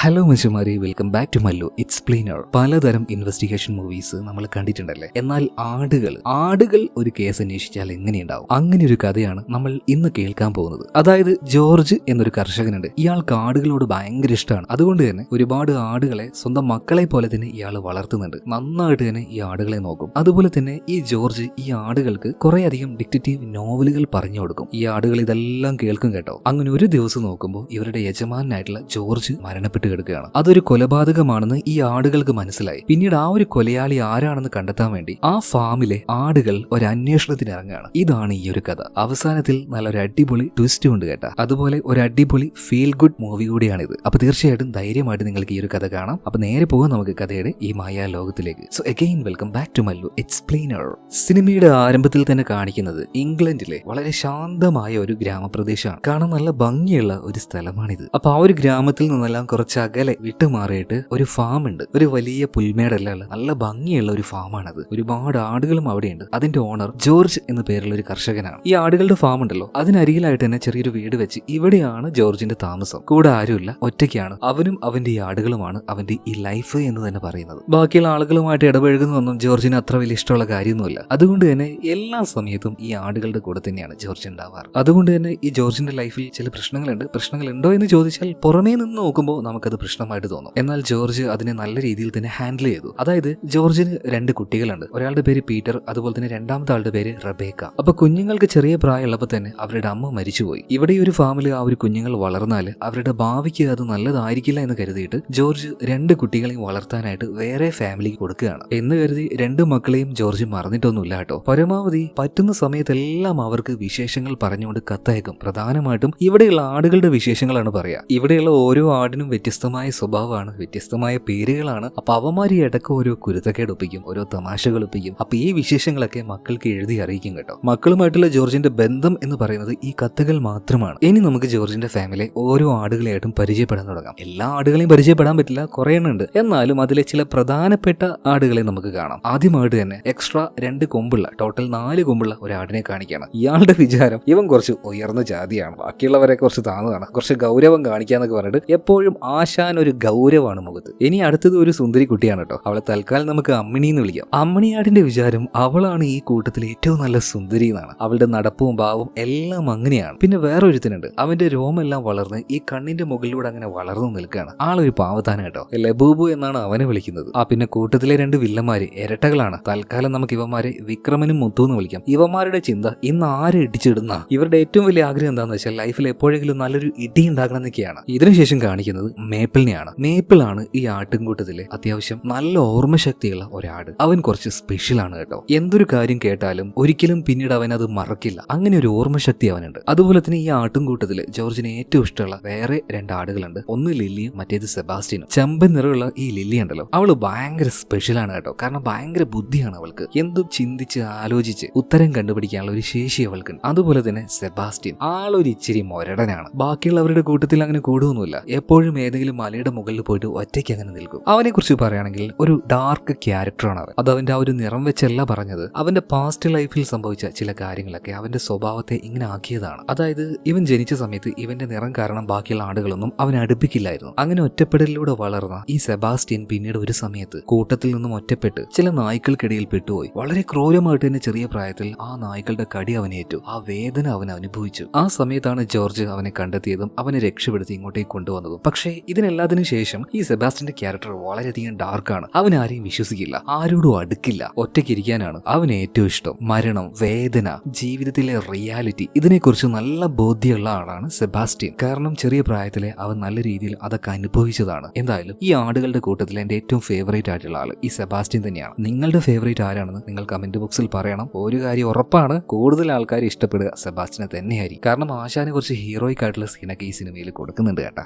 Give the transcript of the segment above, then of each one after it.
Hello മനുഷ്യന്മാരെ, welcome back to Mallu explainer. പലതരം investigation movies നമ്മൾ കണ്ടിട്ടുണ്ടല്ലേ. എന്നാൽ ആടുകൾ ഒരു കേസ് അന്വേഷിച്ചാൽ എങ്ങനെയുണ്ടാവും? അങ്ങനെ ഒരു കഥയാണ് നമ്മൾ ഇന്ന് കേൾക്കാൻ പോകുന്നത്. അതായത് ജോർജ് എന്നൊരു കർഷകനുണ്ട്. ഇയാൾക്ക് ആടുകളോട് ഭയങ്കര ഇഷ്ടമാണ്. അതുകൊണ്ട് തന്നെ ഒരുപാട് ആടുകളെ സ്വന്തം മക്കളെ പോലെ തന്നെ ഇയാൾ വളർത്തുന്നുണ്ട്. നന്നായിട്ട് തന്നെ ഈ ആടുകളെ നോക്കും. അതുപോലെ തന്നെ ഈ ജോർജ് ഈ ആടുകൾക്ക് കുറെ അധികം ഡിറ്റക്റ്റീവ് നോവലുകൾ പറഞ്ഞു കൊടുക്കും. ഈ ആടുകൾ ഇതെല്ലാം കേൾക്കും കേട്ടോ. അങ്ങനെ ഒരു ദിവസം നോക്കുമ്പോൾ ഇവരുടെ യജമാനായിട്ടുള്ള ജോർജ് മരണപ്പെട്ടു കിടക്കുകയാണ്. അതൊരു കൊലപാതകമാണെന്ന് ഈ ആടുകൾക്ക് മനസ്സിലായി. പിന്നീട് ആ ഒരു കൊലയാളി ആരാണെന്ന് കണ്ടെത്താൻ വേണ്ടി ആ ഫാമിലെ ആടുകൾ ഒരു അന്വേഷണത്തിന് ഇറങ്ങുകയാണ്. ഇതാണ് ഈ ഒരു കഥ. അവസാനത്തിൽ നല്ലൊരു അടിപൊളി ട്വിസ്റ്റ് ഉണ്ട് കേട്ടാ. അതുപോലെ ഒരു അടിപൊളി ഫീൽ ഗുഡ് മൂവി കൂടിയാണിത്. അപ്പൊ തീർച്ചയായിട്ടും ധൈര്യമായിട്ട് നിങ്ങൾക്ക് ഈ ഒരു കഥ കാണാം. അപ്പൊ നേരെ പോകാം നമുക്ക് കഥയുടെ ഈ മായാ ലോകത്തിലേക്ക്. So again welcome back to Mallu explainer. സിനിമയുടെ ആരംഭത്തിൽ തന്നെ കാണിക്കുന്നത് ഇംഗ്ലണ്ടിലെ വളരെ ശാന്തമായ ഒരു ഗ്രാമപ്രദേശമാണ്. കാണാൻ നല്ല ഭംഗിയുള്ള ഒരു സ്ഥലമാണിത്. അപ്പൊ ആ ഒരു ഗ്രാമത്തിൽ നിന്നെല്ലാം കുറച്ച് അകലെ വിട്ടുമാറിയിട്ട് ഒരു ഫാം ഉണ്ട്. ഒരു വലിയ പുൽമേടല്ല, നല്ല ഭംഗിയുള്ള ഒരു ഫാമാണത്. ഒരുപാട് ആടുകളും അവിടെയുണ്ട്. അതിന്റെ ഓണർ ജോർജ് എന്ന പേരുള്ള ഒരു കർഷകനാണ്. ഈ ആടുകളുടെ ഫാം ഉണ്ടല്ലോ, അതിനരികിലായിട്ട് തന്നെ ചെറിയൊരു വീട് വെച്ച് ഇവിടെയാണ് ജോർജിന്റെ താമസം. കൂടെ ആരുമില്ല, ഒറ്റയ്ക്കാണ്. അവനും അവന്റെ ഈ ആടുകളുമാണ് അവന്റെ ഈ ലൈഫ് എന്ന് തന്നെ പറയുന്നത്. ബാക്കിയുള്ള ആളുകളുമായിട്ട് ഇടപഴകുന്നതൊന്നും ജോർജിന് അത്ര വലിയ ഇഷ്ടമുള്ള കാര്യമൊന്നുമില്ല. അതുകൊണ്ട് തന്നെ എല്ലാ സമയത്തും ഈ ആടുകളുടെ കൂടെ തന്നെയാണ് ജോർജ് ഉണ്ടാവാറ്. അതുകൊണ്ട് തന്നെ ഈ ജോർജിന്റെ ലൈഫിൽ ചില പ്രശ്നങ്ങളുണ്ടോ എന്ന് ചോദിച്ചാൽ പുറമേ നിന്ന് നോക്കുമ്പോൾ നമുക്കത് പ്രശ്നമായിട്ട് തോന്നും. എന്നാൽ ജോർജ് അതിനെ നല്ല രീതിയിൽ തന്നെ ഹാൻഡിൽ ചെയ്തു. അതായത് ജോർജിന് 2 കുട്ടികളുണ്ട്. ഒരാളുടെ പേര് പീറ്റർ, അതുപോലെ തന്നെ രണ്ടാമത്തെ ആളുടെ പേര് റബേക്ക. അപ്പൊ കുഞ്ഞുങ്ങൾക്ക് ചെറിയ പ്രായമുള്ളപ്പോൾ തന്നെ അവരുടെ അമ്മ മരിച്ചുപോയി. ഇവിടെ ഒരു ഫാമിൽ ആ ഒരു കുഞ്ഞുങ്ങൾ വളർന്നാൽ അവരുടെ ഭാവിക്ക് അത് നല്ലതായിരിക്കില്ല എന്ന് കരുതിയിട്ട് ജോർജ് 2 കുട്ടികളെയും വളർത്താനായിട്ട് വേറെ ഫാമിലിക്ക് കൊടുക്കുകയാണ്. എന്ന് കരുതി 2 മക്കളെയും ജോർജ് മറന്നിട്ടൊന്നുമില്ല കേട്ടോ. പരമാവധി പറ്റുന്ന സമയത്തെല്ലാം അവർക്ക് വിശേഷങ്ങൾ പറഞ്ഞുകൊണ്ട് കത്തയക്കും. പ്രധാനമായിട്ടും ഇവിടെയുള്ള ആടുകളുടെ വിശേഷങ്ങളാണ് പറയാ. ഇവിടെയുള്ള ഓരോ ആടിനും വ്യത്യസ്തമായ സ്വഭാവമാണ്, വ്യത്യസ്തമായ പേരുകളാണ്. അപ്പൊ അവന്മാരി ഇടയ്ക്ക് ഓരോ കുരുത്തക്കേട് ഒപ്പിക്കും, ഓരോ തമാശകൾ ഒപ്പിക്കും. അപ്പൊ ഈ വിശേഷങ്ങളൊക്കെ മക്കൾക്ക് എഴുതി അറിയിക്കും കേട്ടോ. മക്കളുമായിട്ടുള്ള ജോർജിന്റെ ബന്ധം എന്ന് പറയുന്നത് ഈ കത്തുകൾ മാത്രമാണ്. ഇനി നമുക്ക് ജോർജിന്റെ ഫാമിലി ഓരോ ആടുകളെയായിട്ടും പരിചയപ്പെടാൻ തുടങ്ങാം. എല്ലാ ആടുകളെയും പരിചയപ്പെടാൻ പറ്റില്ല, കുറെ എണ്ണം ഉണ്ട്. എന്നാലും അതിലെ ചില പ്രധാനപ്പെട്ട ആടുകളെ നമുക്ക് കാണാം. ആദ്യമായിട്ട് തന്നെ എക്സ്ട്രാ 2 കൊമ്പുള്ള, ടോട്ടൽ 4 കൊമ്പുള്ള ഒരു ആടിനെ കാണിക്കണം. ഇയാളുടെ വിചാരം ഇവൻ കുറച്ച് ഉയർന്ന ജാതിയാണ്, ബാക്കിയുള്ളവരെ കുറച്ച് താന്നതാണ്, കുറച്ച് ഗൗരവം കാണിക്കാന്നൊക്കെ പറഞ്ഞിട്ട് എപ്പോഴും ആശാൻ ഒരു ഗൗരവമാണ് മുഖത്ത്. ഇനി അടുത്തത് ഒരു സുന്ദരി കുട്ടിയാണ് കേട്ടോ. അവളെ തൽക്കാലം നമുക്ക് അമ്മിണി എന്ന് വിളിക്കാം. അമ്മിണിയാടിന്റെ വിചാരം അവളാണ് ഈ കൂട്ടത്തിൽ ഏറ്റവും നല്ല സുന്ദരി എന്നാണ്. അവളുടെ നടപ്പും ഭാവവും എല്ലാം അങ്ങനെയാണ്. പിന്നെ വേറെ ഒരുത്തനുണ്ട്. അവന്റെ രോമെല്ലാം വളർന്ന് ഈ കണ്ണിന്റെ മുകളിലൂടെ അങ്ങനെ വളർന്നു നിൽക്കുകയാണ്. ആളൊരു പാവത്താന കേട്ടോ. ലബൂബു എന്നാണ് അവനെ വിളിക്കുന്നത്. പിന്നെ കൂട്ടത്തിലെ 2 വില്ലന്മാര് ഇരട്ടകളാണ്. തൽക്കാലം നമുക്ക് ഇവന്മാരെ വിക്രമനും മുത്തു എന്ന് വിളിക്കാം. ഇവന്മാരുടെ ചിന്ത ഇന്ന് ആരെ ഇടിച്ചിടുന്ന. ഇവരുടെ ഏറ്റവും വലിയ ആഗ്രഹം എന്താണെന്ന് വെച്ചാൽ ലൈഫിൽ എപ്പോഴെങ്കിലും നല്ലൊരു ഇടി ഉണ്ടാക്കണം എന്നൊക്കെയാണ്. ഇതിനുശേഷം കാണിക്കുന്നത് മേപ്പിളിനെയാണ്. മേപ്പിളാണ് ഈ ആട്ടിൻകൂട്ടത്തിലെ അത്യാവശ്യം നല്ല ഓർമ്മശക്തിയുള്ള ഒരാട്. അവൻ കുറച്ച് സ്പെഷ്യൽ ആണ് കേട്ടോ. എന്തൊരു കാര്യം കേട്ടാലും ഒരിക്കലും പിന്നീട് അവൻ അത് മറക്കില്ല. അങ്ങനെ ഒരു ഓർമ്മശക്തി അവനുണ്ട്. അതുപോലെ തന്നെ ഈ ആട്ടിൻകൂട്ടത്തില് ജോർജിന് ഏറ്റവും ഇഷ്ടമുള്ള വേറെ 2 ആടുകളുണ്ട്. ഒന്ന് ലില്ലിയും മറ്റേത് സെബാസ്റ്റ്യനും. ചെമ്പൻ നിറമുള്ള ഈ ലില്ലി ഉണ്ടല്ലോ, അവള് ഭയങ്കര സ്പെഷ്യൽ ആണ് കേട്ടോ. കാരണം ഭയങ്കര ബുദ്ധിയാണ് അവൾക്ക്. എന്തും ചിന്തിച്ച് ആലോചിച്ച് ഉത്തരം കണ്ടുപിടിക്കാനുള്ള ഒരു ശേഷി അവൾക്ക്. അതുപോലെ തന്നെ സെബാസ്റ്റ്യൻ ആളൊരു ഇച്ചിരി മൊരടനാണ്. ബാക്കിയുള്ളവരുടെ കൂട്ടത്തിൽ അങ്ങനെ കൂടുകയൊന്നുമില്ല. എപ്പോഴും ഏതെങ്കിലും മലയുടെ മുകളിൽ പോയിട്ട് ഒറ്റയ്ക്ക് അങ്ങനെ നിൽക്കും. അവനെ കുറിച്ച് പറയുകയാണെങ്കിൽ ഒരു ഡാർക്ക് ക്യാരക്ടറാണ് അവൻ. അത് അവന്റെ ആ ഒരു നിറം വെച്ചല്ല പറഞ്ഞത്. അവന്റെ പാസ്റ്റ് ലൈഫിൽ സംഭവിച്ച ചില കാര്യങ്ങളൊക്കെ അവന്റെ സ്വഭാവത്തെ ഇങ്ങനെ ആക്കിയതാണ്. അതായത് ഇവൻ ജനിച്ച സമയത്ത് ഇവന്റെ നിറം കാരണം ബാക്കിയുള്ള ആടുകളൊന്നും അവനെ അടുപ്പിക്കില്ലായിരുന്നു. അങ്ങനെ ഒറ്റപ്പെടലിലൂടെ വളർന്ന ഈ സെബാസ്റ്റ്യൻ പിന്നീട് ഒരു സമയത്ത് കൂട്ടത്തിൽ നിന്നും ഒറ്റപ്പെട്ട് ചില നായ്ക്കൾക്കിടയിൽ പെട്ടുപോയി. വളരെ ക്രൂരമായിട്ട് തന്നെ ചെറിയ പ്രായത്തിൽ ആ നായ്ക്കളുടെ കടി അവനേറ്റു. ആ വേദന അവൻ അനുഭവിച്ചു. ആ സമയത്താണ് ജോർജ് അവനെ കണ്ടെത്തിയതും അവനെ രക്ഷപ്പെടുത്തി ഇങ്ങോട്ടേക്ക് കൊണ്ടുവന്നതും. പക്ഷേ ഇതിനെല്ലാത്തിനും ശേഷം ഈ സെബാസ്റ്റ്യന്റെ ക്യാരക്ടർ വളരെയധികം ഡാർക്കാണ്. അവൻ ആരെയും വിശ്വസിക്കില്ല, ആരോടും അടുക്കില്ല, ഒറ്റയ്ക്കിരിക്കാനാണ് അവന് ഏറ്റവും ഇഷ്ടം. മരണം, വേദന, ജീവിതത്തിലെ റിയാലിറ്റി, ഇതിനെക്കുറിച്ച് നല്ല ബോധ്യമുള്ള ആളാണ് സെബാസ്റ്റ്യൻ. കാരണം ചെറിയ പ്രായത്തിലെ അവൻ നല്ല രീതിയിൽ അതൊക്കെ അനുഭവിച്ചതാണ്. എന്തായാലും ഈ ആടുകളുടെ കൂട്ടത്തിൽ എന്റെ ഏറ്റവും ഫേവറേറ്റ് ആയിട്ടുള്ള ആള് ഈ സെബാസ്റ്റ്യൻ തന്നെയാണ്. നിങ്ങളുടെ ഫേവറേറ്റ് ആരാണെന്ന് നിങ്ങൾ കമന്റ് ബോക്സിൽ പറയണം. ഒരു കാര്യം ഉറപ്പാണ്, കൂടുതൽ ആൾക്കാർ ഇഷ്ടപ്പെടുക സെബാസ്റ്റ്യനെ തന്നെയായിരിക്കും. കാരണം ആശാനെ കുറച്ച് ഹീറോയിക് ആയിട്ടുള്ള സീനൊക്കെ ഈ സിനിമയിൽ കൊടുക്കുന്നുണ്ട് കേട്ടാ.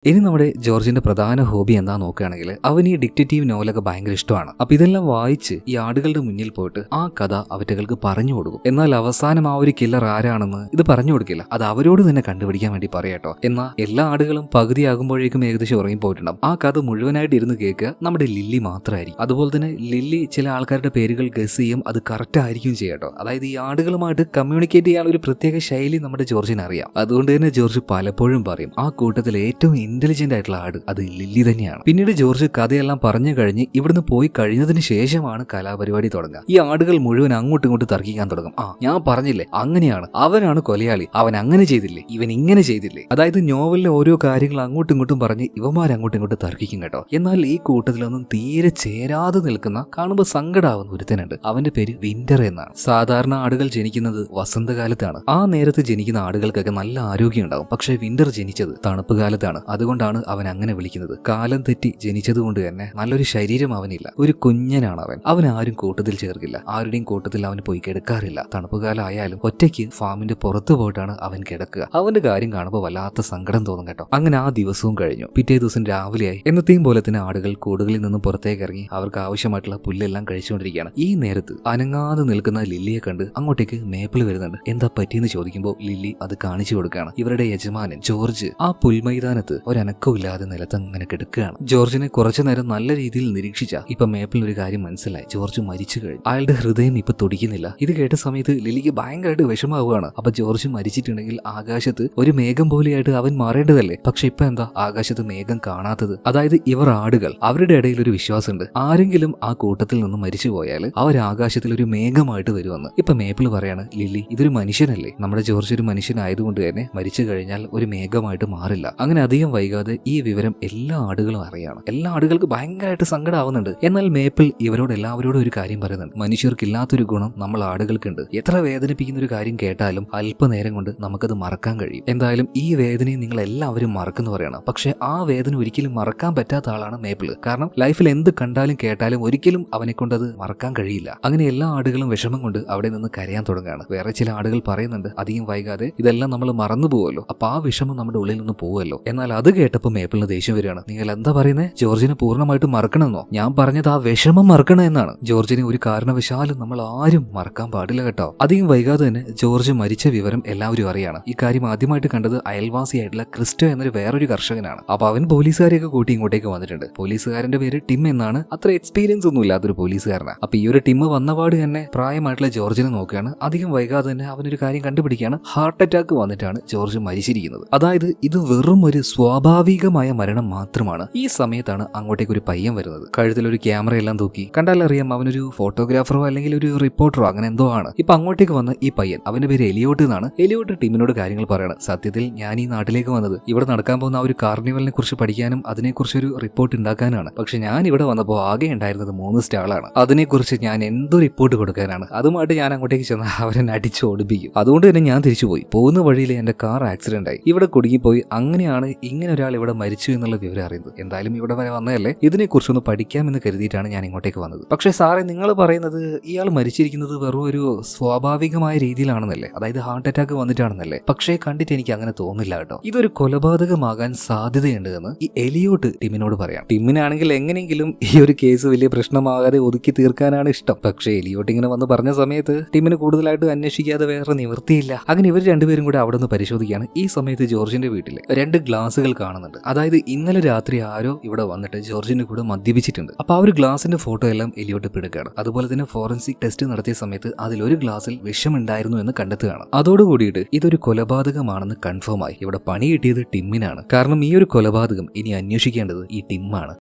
ഇനി നമ്മുടെ ജോർജിന്റെ പ്രധാന ഹോബി എന്താ നോക്കുകയാണെങ്കിൽ അവന് ഈ ഡിറ്റക്റ്റീവ് നോവലൊക്കെ ഭയങ്കര ഇഷ്ടമാണ്. അപ്പൊ ഇതെല്ലാം വായിച്ച് ഈ ആടുകളുടെ മുന്നിൽ പോയിട്ട് ആ കഥ അവറ്റകൾക്ക് പറഞ്ഞു കൊടുക്കും. എന്നാൽ അവസാനം ആ ഒരു കില്ലർ ആരാണെന്ന് ഇത് പറഞ്ഞു കൊടുക്കില്ല, അത് അവരോട് തന്നെ കണ്ടുപിടിക്കാൻ വേണ്ടി പറയാട്ടോ. എന്നാൽ എല്ലാ ആടുകളും പകുതിയാകുമ്പോഴേക്കും ഏകദേശം ഉറങ്ങിപ്പോയിട്ടുണ്ടാവും. ആ കഥ മുഴുവനായിട്ട് ഇരുന്ന് കേൾക്കുക നമ്മുടെ ലില്ലി മാത്രമായിരിക്കും. അതുപോലെ തന്നെ ലില്ലി ചില ആൾക്കാരുടെ പേരുകൾ ഗസ് ചെയ്യും, അത് കറക്റ്റ് ആയിരിക്കും ചെയ്യാട്ടോ. അതായത് ഈ ആടുകളുമായിട്ട് കമ്മ്യൂണിക്കേറ്റ് ചെയ്യാൻ ഒരു പ്രത്യേക ശൈലി നമ്മുടെ ജോർജിന് അറിയാം. അതുകൊണ്ട് തന്നെ ജോർജ് പലപ്പോഴും പറയും ആ കൂട്ടത്തിൽ ഏറ്റവും ഇന്റലിജന്റ് ആയിട്ടുള്ള ആട് അത് ലില്ലി തന്നെയാണ്. പിന്നീട് ജോർജ് കഥയെല്ലാം പറഞ്ഞു കഴിഞ്ഞ് ഇവിടുന്ന് പോയി കഴിഞ്ഞതിന് ശേഷമാണ് കലാപരിപാടി തുടങ്ങുക. ഈ ആടുകൾ മുഴുവൻ അങ്ങോട്ടും ഇങ്ങോട്ട് തർക്കിക്കാൻ തുടങ്ങും. ഞാൻ പറഞ്ഞില്ലേ അങ്ങനെയാണ്, അവനാണ് കൊലയാളി, അവൻ അങ്ങനെ ചെയ്തില്ലേ, ഇവൻ ഇങ്ങനെ ചെയ്തില്ലേ. അതായത് നോവലിലെ ഓരോ കാര്യങ്ങൾ അങ്ങോട്ടും ഇങ്ങോട്ടും പറഞ്ഞ് ഇവന്മാർ അങ്ങോട്ടും ഇങ്ങോട്ട് തർക്കിക്കും കേട്ടോ. എന്നാൽ ഈ കൂട്ടത്തിലൊന്നും തീരെ ചേരാതെ നിൽക്കുന്ന, കാണുമ്പോൾ സങ്കടാവുന്ന ഒരുത്തനുണ്ട്. അവന്റെ പേര് വിന്റർ എന്നാണ്. സാധാരണ ആടുകൾ ജനിക്കുന്നത് വസന്തകാലത്താണ്. ആ നേരത്ത് ജനിക്കുന്ന ആടുകൾക്കൊക്കെ നല്ല ആരോഗ്യം ഉണ്ടാവും. പക്ഷെ വിന്റർ ജനിച്ചത് തണുപ്പ് കാലത്താണ്. അതുകൊണ്ടാണ് അവൻ അങ്ങനെ വിളിക്കുന്നത്. കാലം തെറ്റി ജനിച്ചത് കൊണ്ട് തന്നെ നല്ലൊരു ശരീരം അവനില്ല. ഒരു കുഞ്ഞനാണ് അവൻ. അവൻ ആരും കൂട്ടത്തിൽ ചേർക്കില്ല, ആരുടെയും കൂട്ടത്തിൽ അവൻ പോയി കിടക്കാറില്ല. തണുപ്പുകാലം ആയാലും ഒറ്റയ്ക്ക് ഫാമിന്റെ പുറത്തു പോയിട്ടാണ് അവൻ കിടക്കുക. അവന്റെ കാര്യം കാണുമ്പോൾ വല്ലാത്ത സങ്കടം തോന്നും കേട്ടോ. അങ്ങനെ ആ ദിവസവും കഴിഞ്ഞു. പിറ്റേ ദിവസം രാവിലെയായി. എന്നത്തെയും പോലെ തന്നെ ആടുകൾ കൂടുകളിൽ നിന്നും പുറത്തേക്ക് ഇറങ്ങി അവർക്ക് ആവശ്യമായിട്ടുള്ള പുല്ലെല്ലാം കഴിച്ചുകൊണ്ടിരിക്കുകയാണ്. ഈ നേരത്ത് അനങ്ങാതെ നിൽക്കുന്ന ലില്ലിയെ കണ്ട് അങ്ങോട്ടേക്ക് മേപ്പിൾ വരുന്നുണ്ട്. എന്താ പറ്റിയെന്ന് ചോദിക്കുമ്പോൾ ലില്ലി അത് കാണിച്ചു കൊടുക്കുകയാണ്. ഇവരുടെ യജമാനൻ ജോർജ് ആ പുൽമൈതാനത്ത് ഒരനക്കമില്ലാതെ നിലത്ത് അങ്ങനെ കിടക്കുകയാണ്. ജോർജിനെ കുറച്ചു നേരം നല്ല രീതിയിൽ നിരീക്ഷിച്ച ഇപ്പൊ മേപ്പിളിന് ഒരു കാര്യം മനസ്സിലായി. ജോർജ് മരിച്ചു കഴിഞ്ഞു. അയാളുടെ ഹൃദയം ഇപ്പൊ തുടിക്കുന്നില്ല. ഇത് കേട്ട സമയത്ത് ലില്ലിക്ക് ഭയങ്കരമായിട്ട് വിഷമാവുകയാണ്. അപ്പൊ ജോർജ് മരിച്ചിട്ടുണ്ടെങ്കിൽ ആകാശത്ത് ഒരു മേഘം പോലെയായിട്ട് അവൻ മാറേണ്ടതല്ലേ. പക്ഷെ ഇപ്പൊ എന്താ ആകാശത്ത് മേഘം കാണാത്തത്? അതായത് ഇവർ ആടുകൾ, അവരുടെ ഇടയിൽ ഒരു വിശ്വാസമുണ്ട്, ആരെങ്കിലും ആ കൂട്ടത്തിൽ നിന്ന് മരിച്ചു പോയാൽ അവർ ആകാശത്തിൽ ഒരു മേഘമായിട്ട് വരുമെന്ന്. ഇപ്പൊ മേപ്പിൾ പറയാണ്, ലില്ലി ഇതൊരു മനുഷ്യനല്ലേ, നമ്മുടെ ജോർജ് ഒരു മനുഷ്യനായതുകൊണ്ട് തന്നെ മരിച്ചു കഴിഞ്ഞാൽ ഒരു മേഘമായിട്ട് മാറില്ല. അങ്ങനെ അധികം വൈകാതെ ഈ വിവരം എല്ലാ ആടുകളും അറിയാണ്. എല്ലാ ആടുകൾക്ക് ഭയങ്കരമായിട്ട് സങ്കടമാവുന്നുണ്ട്. എന്നാൽ മേപ്പിൾ ഇവരോട് എല്ലാവരോടും ഒരു കാര്യം പറയുന്നുണ്ട്. മനുഷ്യർക്കില്ലാത്തൊരു ഗുണം നമ്മൾ ആടുകൾക്കുണ്ട്. എത്ര വേദനിപ്പിക്കുന്ന ഒരു കാര്യം കേട്ടാലും അല്പനേരം കൊണ്ട് നമുക്കത് മറക്കാൻ കഴിയും. എന്തായാലും ഈ വേദനയെ നിങ്ങൾ എല്ലാവരും മറക്കുന്നു പറയണം. പക്ഷെ ആ വേദന ഒരിക്കലും മറക്കാൻ പറ്റാത്ത ആളാണ് മേപ്പിൾ. കാരണം ലൈഫിൽ എന്ത് കണ്ടാലും കേട്ടാലും ഒരിക്കലും അവനെ കൊണ്ട് അത് മറക്കാൻ കഴിയില്ല. അങ്ങനെ എല്ലാ ആടുകളും വിഷമം കൊണ്ട് അവിടെ നിന്ന് കരയാൻ തുടങ്ങുകയാണ്. വേറെ ചില ആടുകൾ പറയുന്നുണ്ട്, അധികം വൈകാതെ ഇതെല്ലാം നമ്മൾ മറന്നു പോവല്ലോ, അപ്പൊ ആ വിഷമം നമ്മുടെ ഉള്ളിൽ നിന്ന് പോവല്ലോ. എന്നാൽ അത് കേട്ടപ്പോൾ മേപ്പിളിന് ദേഷ്യം വരികയാണ്. നിങ്ങൾ എന്താ പറയുന്നത്? ജോർജിനെ പൂർണ്ണമായിട്ട് മറക്കണമെന്നോ? ഞാൻ പറഞ്ഞത് ആ വിഷമം മറക്കണം എന്നാണ്. ജോർജിനെ ഒരു കാരണവശാലും നമ്മൾ ആരും മറക്കാൻ പാടില്ല കേട്ടോ. അധികം വൈകാതെ തന്നെ ജോർജ് മരിച്ച വിവരം എല്ലാവരും അറിയാണ്. ഈ കാര്യം ആദ്യമായിട്ട് കണ്ടത് അയൽവാസിയായിട്ടുള്ള ക്രിസ്റ്റോ എന്നൊരു വേറൊരു കർഷകനാണ്. അപ്പൊ അവൻ പോലീസുകാരെയൊക്കെ കൂട്ടി ഇങ്ങോട്ടേക്ക് വന്നിട്ടുണ്ട്. പോലീസുകാരന്റെ പേര് ടിം എന്നാണ്. അത്ര എക്സ്പീരിയൻസ് ഒന്നും ഇല്ലാത്തൊരു പോലീസുകാരനാണ്. അപ്പൊ ഈ ഒരു ടിം വന്നപാട് തന്നെ പ്രായമായിട്ടുള്ള ജോർജിനെ നോക്കുകയാണ്. അധികം വൈകാതെ തന്നെ അവനൊരു കാര്യം കണ്ടുപിടിക്കുകയാണ്. ഹാർട്ട് അറ്റാക്ക് വന്നിട്ടാണ് ജോർജ് മരിച്ചിരിക്കുന്നത്. അതായത് ഇത് വെറും ഒരു സ്വാഭാവികമായ മരണം മാത്രമാണ്. ഈ സമയത്താണ് അങ്ങോട്ടേക്ക് ഒരു പയ്യൻ വരുന്നത്. കഴുത്തിലൊരു ക്യാമറ എല്ലാം തൂക്കി. കണ്ടാലറിയാം അവനൊരു ഫോട്ടോഗ്രാഫറോ അല്ലെങ്കിൽ ഒരു റിപ്പോർട്ടറോ അങ്ങനെ എന്തോ ആണ്. ഇപ്പൊ അങ്ങോട്ടേക്ക് വന്ന ഈ പയ്യൻ, അവന്റെ പേര് എലിയോട്ട് എന്നാണ്. എലിയോട്ട് ടിമിനോട് കാര്യങ്ങൾ പറയണം. സത്യത്തിൽ ഞാൻ ഈ നാട്ടിലേക്ക് വന്നത് ഇവിടെ നടക്കാൻ പോകുന്ന ആ ഒരു കാർണിവലിനെ കുറിച്ച് പഠിക്കാനും അതിനെക്കുറിച്ച് ഒരു റിപ്പോർട്ട് ഉണ്ടാക്കാനാണ്. പക്ഷെ ഞാൻ ഇവിടെ വന്നപ്പോൾ ആകെ ഉണ്ടായിരുന്നത് 3 സ്റ്റാളാണ്. അതിനെക്കുറിച്ച് ഞാൻ എന്തോ റിപ്പോർട്ട് കൊടുക്കാനാണ്. അതുമായിട്ട് ഞാൻ അങ്ങോട്ടേക്ക് ചെന്ന് അവരെ അടിച്ച് ഓടിപ്പിക്കും. അതുകൊണ്ട് തന്നെ ഞാൻ തിരിച്ചുപോയി. പോകുന്ന വഴിയിൽ എന്റെ കാർ ആക്സിഡന്റ് ആയി. ഇവിടെ കുടുങ്ങിപ്പോയി. അങ്ങനെയാണ് ഇങ്ങനെ ഒരാൾ ഇവിടെ മരിച്ചു എന്നുള്ള വിവരം അറിയുന്നത്. എന്തായാലും ഇവിടെ വരെ വന്നതല്ലേ, ഇതിനെക്കുറിച്ചൊന്ന് പഠിക്കാമെന്ന് കരുതിയിട്ടാണ് ഞാൻ ഇങ്ങോട്ടേക്ക് വന്നത്. പക്ഷേ സാറേ, നിങ്ങൾ പറയുന്നത് ഇയാൾ മരിച്ചിരിക്കുന്നത് വെറും ഒരു സ്വാഭാവികമായ രീതിയിലാണെന്നല്ലേ, അതായത് ഹാർട്ട് അറ്റാക്ക് വന്നിട്ടാണെന്നല്ലേ? പക്ഷേ കണ്ടിട്ട് എനിക്ക് അങ്ങനെ തോന്നില്ല കേട്ടോ. ഇതൊരു കൊലപാതകമാകാൻ സാധ്യതയുണ്ട് എന്ന് ഈ എലിയോട്ട് ടിമിനോട് പറയാം. ടിമിനാണെങ്കിൽ എങ്ങനെയെങ്കിലും ഈ ഒരു കേസ് വലിയ പ്രശ്നമാകാതെ ഒതുക്കി തീർക്കാനാണ് ഇഷ്ടം. പക്ഷേ എലിയോട്ട് ഇങ്ങനെ വന്ന് പറഞ്ഞ സമയത്ത് ടിമിന് കൂടുതലായിട്ട് അന്വേഷിക്കാതെ വേറെ നിവൃത്തിയില്ല. അങ്ങനെ ഇവർ രണ്ടുപേരും കൂടെ അവിടെ നിന്ന് പരിശോധിക്കുകയാണ്. ഈ സമയത്ത് ജോർജിന്റെ വീട്ടിൽ 2 ഗ്ലാസുകൾ കാണുന്നുണ്ട്. അതായത് ഇന്നലെ രാത്രി ആരോ ഇവിടെ വന്നിട്ട് ജോർജിന്റെ കൂടെ മദ്യപിച്ചിട്ടുണ്ട്. അപ്പൊ ആ ഒരു ഗ്ലാസിന്റെ ഫോട്ടോ എല്ലാം എലിയോട്ട് പിടുക്കുകയാണ്. അതുപോലെ തന്നെ ഫോറൻസിക് ടെസ്റ്റ് നടത്തിയ സമയത്ത് അതിലൊരു ഗ്ലാസിൽ വിഷമുണ്ടായിരുന്നു എന്ന് കണ്ടെത്തുകയാണ്. അതോടുകൂടിയിട്ട് ഇതൊരു കൊലപാതകമാണെന്ന് കൺഫേം ആയി. ഇവിടെ പണി കിട്ടിയത് ടിമ്മിനാണ്. കാരണം ഈ ഒരു കൊലപാതകം ഇനി അന്വേഷിക്കേണ്ടത് ഈ ടിമ്മാണ്.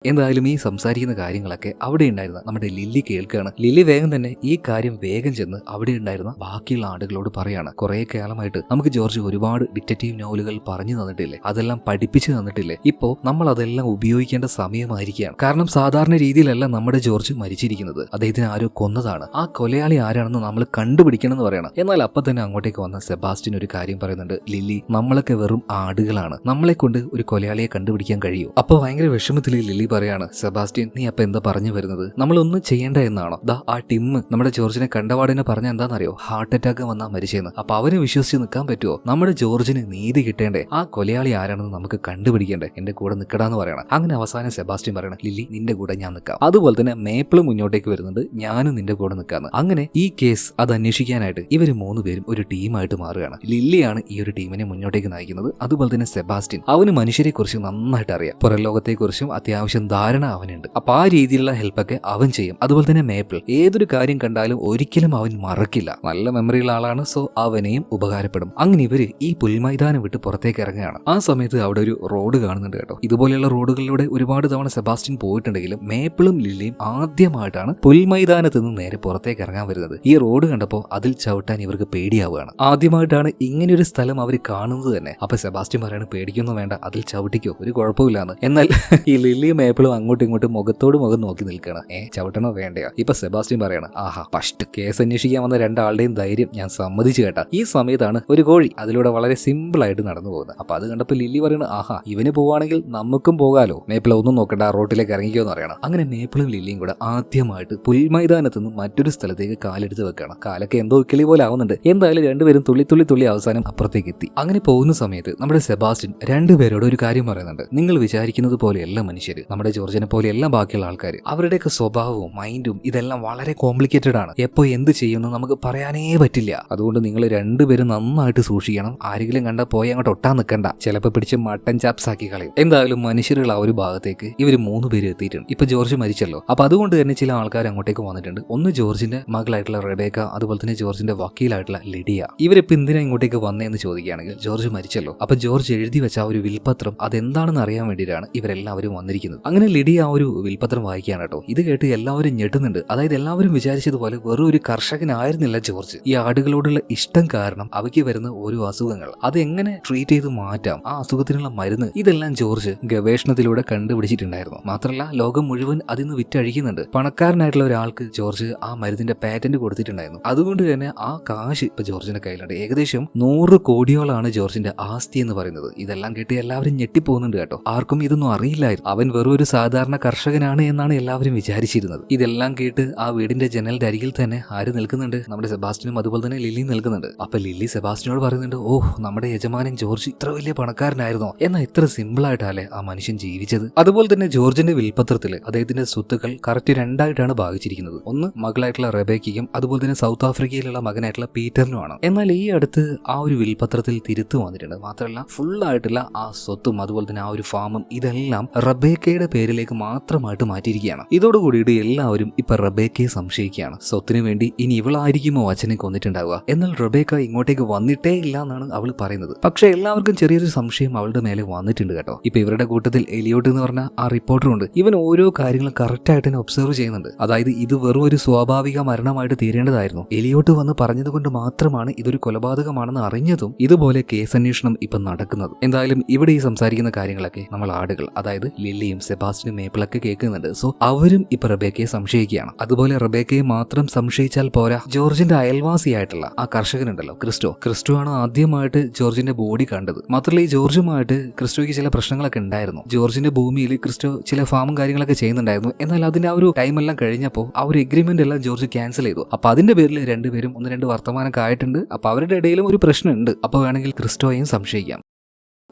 എന്തായാലും ഈ സംസാരിക്കുന്ന കാര്യങ്ങളൊക്കെ അവിടെ ഉണ്ടായിരുന്ന നമ്മുടെ ലില്ലി കേൾക്കുകയാണ്. ലില്ലി വേഗം തന്നെ ഈ കാര്യം വേഗം ചെന്ന് അവിടെ ഉണ്ടായിരുന്ന ബാക്കിയുള്ള ആളുകളോട് പറയാണ്. കുറെ കാലമായിട്ട് നമുക്ക് ജോർജ് ഒരുപാട് ഡിറ്റക്റ്റീവ് നോവലുകൾ പറഞ്ഞു തന്നിട്ടില്ലേ, അതെല്ലാം പഠിപ്പിച്ചു തന്നിട്ടില്ലേ, ഇപ്പോ നമ്മൾ അതെല്ലാം ഉപയോഗിക്കേണ്ട സമയമായിരിക്കുകയാണ്. കാരണം സാധാരണ രീതിയിലല്ല നമ്മുടെ ജോർജ് മരിച്ചിരിക്കുന്നത്. അദ്ദേഹത്തിന് ആരോ കൊന്നതാണ്. ആ കൊലയാളി ആരാണെന്ന് നമ്മൾ കണ്ടുപിടിക്കണം എന്ന് പറയണം. എന്നാൽ അപ്പം തന്നെ അങ്ങോട്ടേക്ക് വന്ന സെബാസ്റ്റ്യൻ ഒരു കാര്യം പറയുന്നുണ്ട്. ലില്ലി, നമ്മളൊക്കെ വെറും ആടുകളാണ്, നമ്മളെ കൊണ്ട് ഒരു കൊലയാളിയെ കണ്ടുപിടിക്കാൻ കഴിയൂ. അപ്പൊ ഭയങ്കര വിഷമത്തിൽ ലില്ലി പറയാണ്, സെബാസ്റ്റ്യൻ നീ അപ്പൊ എന്താ പറഞ്ഞു വരുന്നത്? നമ്മളൊന്നും ചെയ്യേണ്ട എന്നാണോ? ദാ ആ ടിം നമ്മുടെ ജോർജിനെ കണ്ടപാടിനെ പറഞ്ഞ എന്താണെന്നറിയോ? ഹാർട്ട് അറ്റാക്ക് വന്നാ മരിച്ചെന്ന്. അപ്പൊ അവനെ വിശ്വസിച്ച് നിൽക്കാൻ പറ്റുമോ? നമ്മുടെ ജോർജിന് നീതി കിട്ടേണ്ടേ? ആ കൊലയാളി ആരാണെന്ന് നമുക്ക് കണ്ടുപിടിക്കേണ്ടേ? എന്റെ കൂടെ നിൽക്കടാന്ന് പറയണം. അങ്ങനെ അവസാനം സെബാസ്റ്റ്യൻ പറയണം, ലില്ലി നിന്റെ കൂടെ ഞാൻ നിൽക്കാം. അതുപോലെ തന്നെ മേപ്പിൾ മുന്നോട്ടേക്ക് വരുന്നുണ്ട്, ഞാനും നിന്റെ കൂടെ നിൽക്കാന്ന്. അങ്ങനെ ഈ കേസ് അത് അന്വേഷിക്കാനായിട്ട് ഇവര് 3 പേരും ഒരു ടീമായിട്ട് മാറുകയാണ്. ലില്ലിയാണ് ഈ ഒരു ടീമിനെ മുന്നോട്ടേക്ക് നയിക്കുന്നത്. അതുപോലെ തന്നെ സെബാസ്റ്റ്യൻ, അവന് മനുഷ്യരെ കുറിച്ച് നന്നായിട്ട് അറിയാം. പുറം ലോകത്തെ കുറിച്ചും അത്യാവശ്യം ഏകദേശം ധാരണ അവനുണ്ട്. അപ്പൊ ആ രീതിയിലുള്ള ഹെൽപ്പൊക്കെ അവൻ ചെയ്യും. അതുപോലെ തന്നെ മേപ്പിൾ ഏതൊരു കാര്യം കണ്ടാലും ഒരിക്കലും അവൻ മറക്കില്ല. നല്ല മെമ്മറിയുള്ള ആളാണ്. സോ അവനെയും ഉപകാരപ്പെടും. അങ്ങനെ ഇവര് ഈ പുൽമൈതാനം വിട്ട് പുറത്തേക്ക് ഇറങ്ങുകയാണ്. ആ സമയത്ത് അവിടെ ഒരു റോഡ് കാണുന്നുണ്ട് കേട്ടോ. ഇതുപോലെയുള്ള റോഡുകളിലൂടെ ഒരുപാട് തവണ സെബാസ്റ്റ്യൻ പോയിട്ടുണ്ടെങ്കിലും മേപ്പിളും ലില്ലിയും ആദ്യമായിട്ടാണ് പുൽമൈതാനത്ത് നിന്ന് നേരെ പുറത്തേക്ക് ഇറങ്ങാൻ വരുന്നത്. ഈ റോഡ് കണ്ടപ്പോൾ അതിൽ ചവിട്ടാൻ ഇവർക്ക് പേടിയാവുകയാണ്. ആദ്യമായിട്ടാണ് ഇങ്ങനെയൊരു സ്ഥലം അവർ കാണുന്നത് തന്നെ. അപ്പൊ സെബാസ്റ്റ്യൻ പറയാണ്, പേടിക്കൊന്നും വേണ്ട, അതിൽ ചവിട്ടിക്കോ, ഒരു കുഴപ്പമില്ലാന്ന്. എന്നാൽ ഈ ലില്ലിയും മേപ്പിളും അങ്ങോട്ടും ഇങ്ങോട്ടും മുഖത്തോട് മുഖം നോക്കി നിൽക്കണം. ചവിട്ടണോ വേണ്ടയോ? ഇപ്പൊ സെബാസ്റ്റ്യൻ പറയാണ്, ആഹാ ഫസ്റ്റ് കേസ് അന്വേഷിക്കാൻ വന്ന രണ്ടാളുടെയും ധൈര്യം ഞാൻ സമ്മതിച്ചു കേട്ടാ. ഈ സമയത്താണ് ഒരു കോഴി അതിലൂടെ വളരെ സിമ്പിൾ ആയിട്ട് നടന്നു പോകുന്നത്. അപ്പൊ അത് കണ്ടപ്പോൾ ലില്ലി പറയണ, ആഹാ ഇവന് പോവാണെങ്കിൽ നമുക്കും പോകാലോ, മേപ്പിൾ ഒന്നും നോക്കണ്ട, റോട്ടിലേക്ക് ഇറങ്ങിക്കോ എന്ന് പറയണം. അങ്ങനെ മേപ്പിളും ലില്ലിയും കൂടെ ആദ്യമായിട്ട് പുൽമൈതാനത്ത് നിന്ന് മറ്റൊരു സ്ഥലത്തേക്ക് കാലെടുത്ത് വെക്കണം. കാലൊക്കെ എന്തോ കിളി പോലെ ആവുന്നുണ്ട്. എന്തായാലും രണ്ടുപേരും തുള്ളി അവസാനം അപ്പുറത്തേക്ക് എത്തി. അങ്ങനെ പോകുന്ന സമയത്ത് നമ്മുടെ സെബാസ്റ്റ്യൻ രണ്ടുപേരോട് ഒരു കാര്യം പറയുന്നുണ്ട്. നിങ്ങൾ വിചാരിക്കുന്നത് പോലെയല്ല മനുഷ്യര്, നമ്മുടെ ജോർജിനെ പോലെയല്ല ബാക്കിയുള്ള ആൾക്കാർ. അവരുടെയൊക്കെ സ്വഭാവവും മൈൻഡും ഇതെല്ലാം വളരെ കോംപ്ലിക്കേറ്റഡ് ആണ്. എപ്പോ എന്ത് ചെയ്യുമെന്ന് നമുക്ക് പറയാനേ പറ്റില്ല. അതുകൊണ്ട് നിങ്ങൾ രണ്ടുപേരും നന്നായിട്ട് സൂക്ഷിക്കണം. ആരെങ്കിലും കണ്ടാൽ പോയി അങ്ങോട്ട് ഒട്ടാൻ നിൽക്കണ്ട, ചിലപ്പോൾ പിടിച്ച് മട്ടൻ ചാപ്സ് ആക്കി കളയും. എന്തായാലും മനുഷ്യരുള്ള ആ ഒരു ഭാഗത്തേക്ക് ഇവർ 3 പേര് എത്തിയിട്ടുണ്ട്. ഇപ്പൊ ജോർജ് മരിച്ചല്ലോ. അപ്പൊ അതുകൊണ്ട് തന്നെ ചില ആൾക്കാർ അങ്ങോട്ടേക്ക് വന്നിട്ടുണ്ട്. ഒന്ന് ജോർജിന്റെ മകളായിട്ടുള്ള റെബേക്ക, അതുപോലെ തന്നെ ജോർജിന്റെ വക്കീലായിട്ടുള്ള ലിഡിയ. ഇവരിപ്പോ എന്തിനാ ഇങ്ങോട്ടേക്ക് വന്നതെന്ന് ചോദിക്കുകയാണെങ്കിൽ ജോർജ് മരിച്ചല്ലോ. അപ്പൊ ജോർജ് എഴുതി വെച്ച ആ ഒരു വിൽപത്രം അതെന്താണെന്ന് അറിയാൻ വേണ്ടിയിട്ടാണ് ഇവരെല്ലാവരും വന്നിരിക്കുന്നത്. അങ്ങനെ ലിഡിയ ആ ഒരു വിൽപത്രം വായിക്കുകയാണ് കേട്ടോ. ഇത് കേട്ട് എല്ലാവരും ഞെട്ടുന്നുണ്ട്. അതായത് എല്ലാവരും വിചാരിച്ചതുപോലെ വെറും ഒരു കർഷകനായിരുന്നില്ല ജോർജ്. ഈ ആടുകളോടുള്ള ഇഷ്ടം കാരണം അവയ്ക്ക് വരുന്ന ഓരോ അസുഖങ്ങൾ അതെങ്ങനെ ട്രീറ്റ് ചെയ്ത് മാറ്റാം, ആ അസുഖത്തിനുള്ള മരുന്ന്, ഇതെല്ലാം ജോർജ് ഗവേഷണത്തിലൂടെ കണ്ടുപിടിച്ചിട്ടുണ്ടായിരുന്നു. മാത്രമല്ല ലോകം മുഴുവൻ അതിന്ന് വിറ്റഴിക്കുന്നുണ്ട്. പണക്കാരനായിട്ടുള്ള ഒരാൾക്ക് ജോർജ് ആ മരുന്നിന്റെ പാറ്റന്റ് കൊടുത്തിട്ടുണ്ടായിരുന്നു. അതുകൊണ്ട് തന്നെ ആ കാശ് ഇപ്പൊ ജോർജിന്റെ കയ്യിലുണ്ട്. ഏകദേശം 100 കോടിയോളാണ് ജോർജിന്റെ ആസ്തി എന്ന് പറയുന്നത്. ഇതെല്ലാം കേട്ട് എല്ലാവരും ഞെട്ടിപ്പോകുന്നുണ്ട് കേട്ടോ. ആർക്കും ഇതൊന്നും അറിയില്ലായിരുന്നു. അവൻ വെറും ഒരു സാധാരണ കർഷകനാണ് എന്നാണ് എല്ലാവരും വിചാരിച്ചിരുന്നത്. ഇതെല്ലാം കേട്ട് ആ വീടിന്റെ ജനലിന്റെ അരികിൽ തന്നെ ആര് നിൽക്കുന്നുണ്ട്? നമ്മുടെ സെബാസ്റ്റ്യനും അതുപോലെ തന്നെ ലില്ലിയും നിൽക്കുന്നുണ്ട്. അപ്പൊ ലില്ലി സെബാസ്റ്റ്യനോട് പറയുന്നുണ്ട്, ഓഹ് നമ്മുടെ യജമാനൻ ജോർജ് ഇത്ര വലിയ പണക്കാരനായിരുന്നോ? എന്നാൽ ഇത്ര സിമ്പിൾ ആയിട്ടല്ലേ ആ മനുഷ്യൻ ജീവിച്ചത്? അതുപോലെ തന്നെ ജോർജിന്റെ വിൽപത്രത്തിൽ അദ്ദേഹത്തിന്റെ സ്വത്തുക്കൾ കറക്റ്റ് 2 ആയിട്ടാണ് ഭാഗിച്ചിരിക്കുന്നത്. ഒന്ന് മകളായിട്ടുള്ള റെബേക്കയ്ക്കും അതുപോലെ തന്നെ സൗത്ത് ആഫ്രിക്കയിലുള്ള മകനായിട്ടുള്ള പീറ്ററിനുമാണ്. എന്നാൽ ഈ അടുത്ത് ആ ഒരു വിൽപത്രത്തിൽ തിരുത്തു വന്നിട്ടുണ്ട്. മാത്രമല്ല ഫുൾ ആയിട്ടുള്ള ആ സ്വത്തും അതുപോലെ തന്നെ ആ ഒരു ഫാമും ഇതെല്ലാം റബേക്കയുടെ പേരിലേക്ക് മാത്രമായിട്ട് മാറ്റിയിരിക്കുകയാണ്. ഇതോടുകൂടിയിട്ട് എല്ലാവരും ഇപ്പൊ റബേക്കയെ സംശയിക്കുകയാണ്. സ്വത്തിന് വേണ്ടി ഇനി ഇവളായിരിക്കുമോ അച്ഛനെ കൊന്നിട്ടുണ്ടാവുക? എന്നാൽ റബേക്ക ഇങ്ങോട്ടേക്ക് വന്നിട്ടേ ഇല്ല എന്നാണ് അവൾ പറയുന്നത്. പക്ഷെ എല്ലാവർക്കും ചെറിയൊരു സംശയം അവളുടെ മേലെ വന്നിട്ടുണ്ട് കേട്ടോ. ഇപ്പൊ ഇവരുടെ കൂട്ടത്തിൽ എലിയോട്ട് എന്ന് പറഞ്ഞ ആ റിപ്പോർട്ടറുണ്ട്. ഇവൻ ഓരോ കാര്യങ്ങളും കറക്റ്റ് ആയിട്ട് തന്നെ ഒബ്സർവ് ചെയ്യുന്നുണ്ട്. അതായത് ഇത് വെറും ഒരു സ്വാഭാവിക മരണമായിട്ട് തീരേണ്ടതായിരുന്നു. എലിയോട്ട് വന്ന് പറഞ്ഞതുകൊണ്ട് മാത്രമാണ് ഇതൊരു കൊലപാതകമാണെന്ന് അറിഞ്ഞതും ഇതുപോലെ കേസ് അന്വേഷണം ഇപ്പൊ നടക്കുന്നത്. എന്തായാലും ഇവിടെ ഈ സംസാരിക്കുന്ന കാര്യങ്ങളൊക്കെ നമ്മൾ ആടുകൾ, അതായത് ലില്ലിയും സെബാസ്റ്റ്യനും മേപ്പിളൊക്കെ കേൾക്കുന്നുണ്ട്. സോ അവരും ഇപ്പൊ റബേക്കയെ സംശയിക്കുകയാണ്. അതുപോലെ റബേക്കയെ മാത്രം സംശയിച്ചാൽ പോരാ, ജോർജിന്റെ അയൽവാസിയായിട്ടുള്ള ആ കർഷകനുണ്ടല്ലോ ക്രിസ്റ്റോ ആണ് ആദ്യമായിട്ട് ജോർജിന്റെ ബോഡി കണ്ടത്. മാത്രമല്ല ഈ ജോർജുമായിട്ട് ക്രിസ്റ്റോയ്ക്ക് ചില പ്രശ്നങ്ങളൊക്കെ ഉണ്ടായിരുന്നു. ജോർജിന്റെ ഭൂമിയിൽ ക്രിസ്റ്റോ ചില ഫാമും കാര്യങ്ങളൊക്കെ ചെയ്യുന്നുണ്ടായിരുന്നു. എന്നാൽ അതിന്റെ ആ ഒരു ടൈം എല്ലാം കഴിഞ്ഞപ്പോൾ ആ ഒരു എഗ്രിമെന്റ് എല്ലാം ജോർജ് ക്യാൻസൽ ചെയ്തു. അപ്പൊ അതിന്റെ പേരിൽ രണ്ടുപേരും 1-2 വർത്തമാനമൊക്കെ ആയിട്ടുണ്ട്. അപ്പൊ അവരുടെ ഇടയിലും ഒരു പ്രശ്നമുണ്ട്. അപ്പൊ വേണമെങ്കിൽ ക്രിസ്റ്റോയെയും സംശയിക്കാം.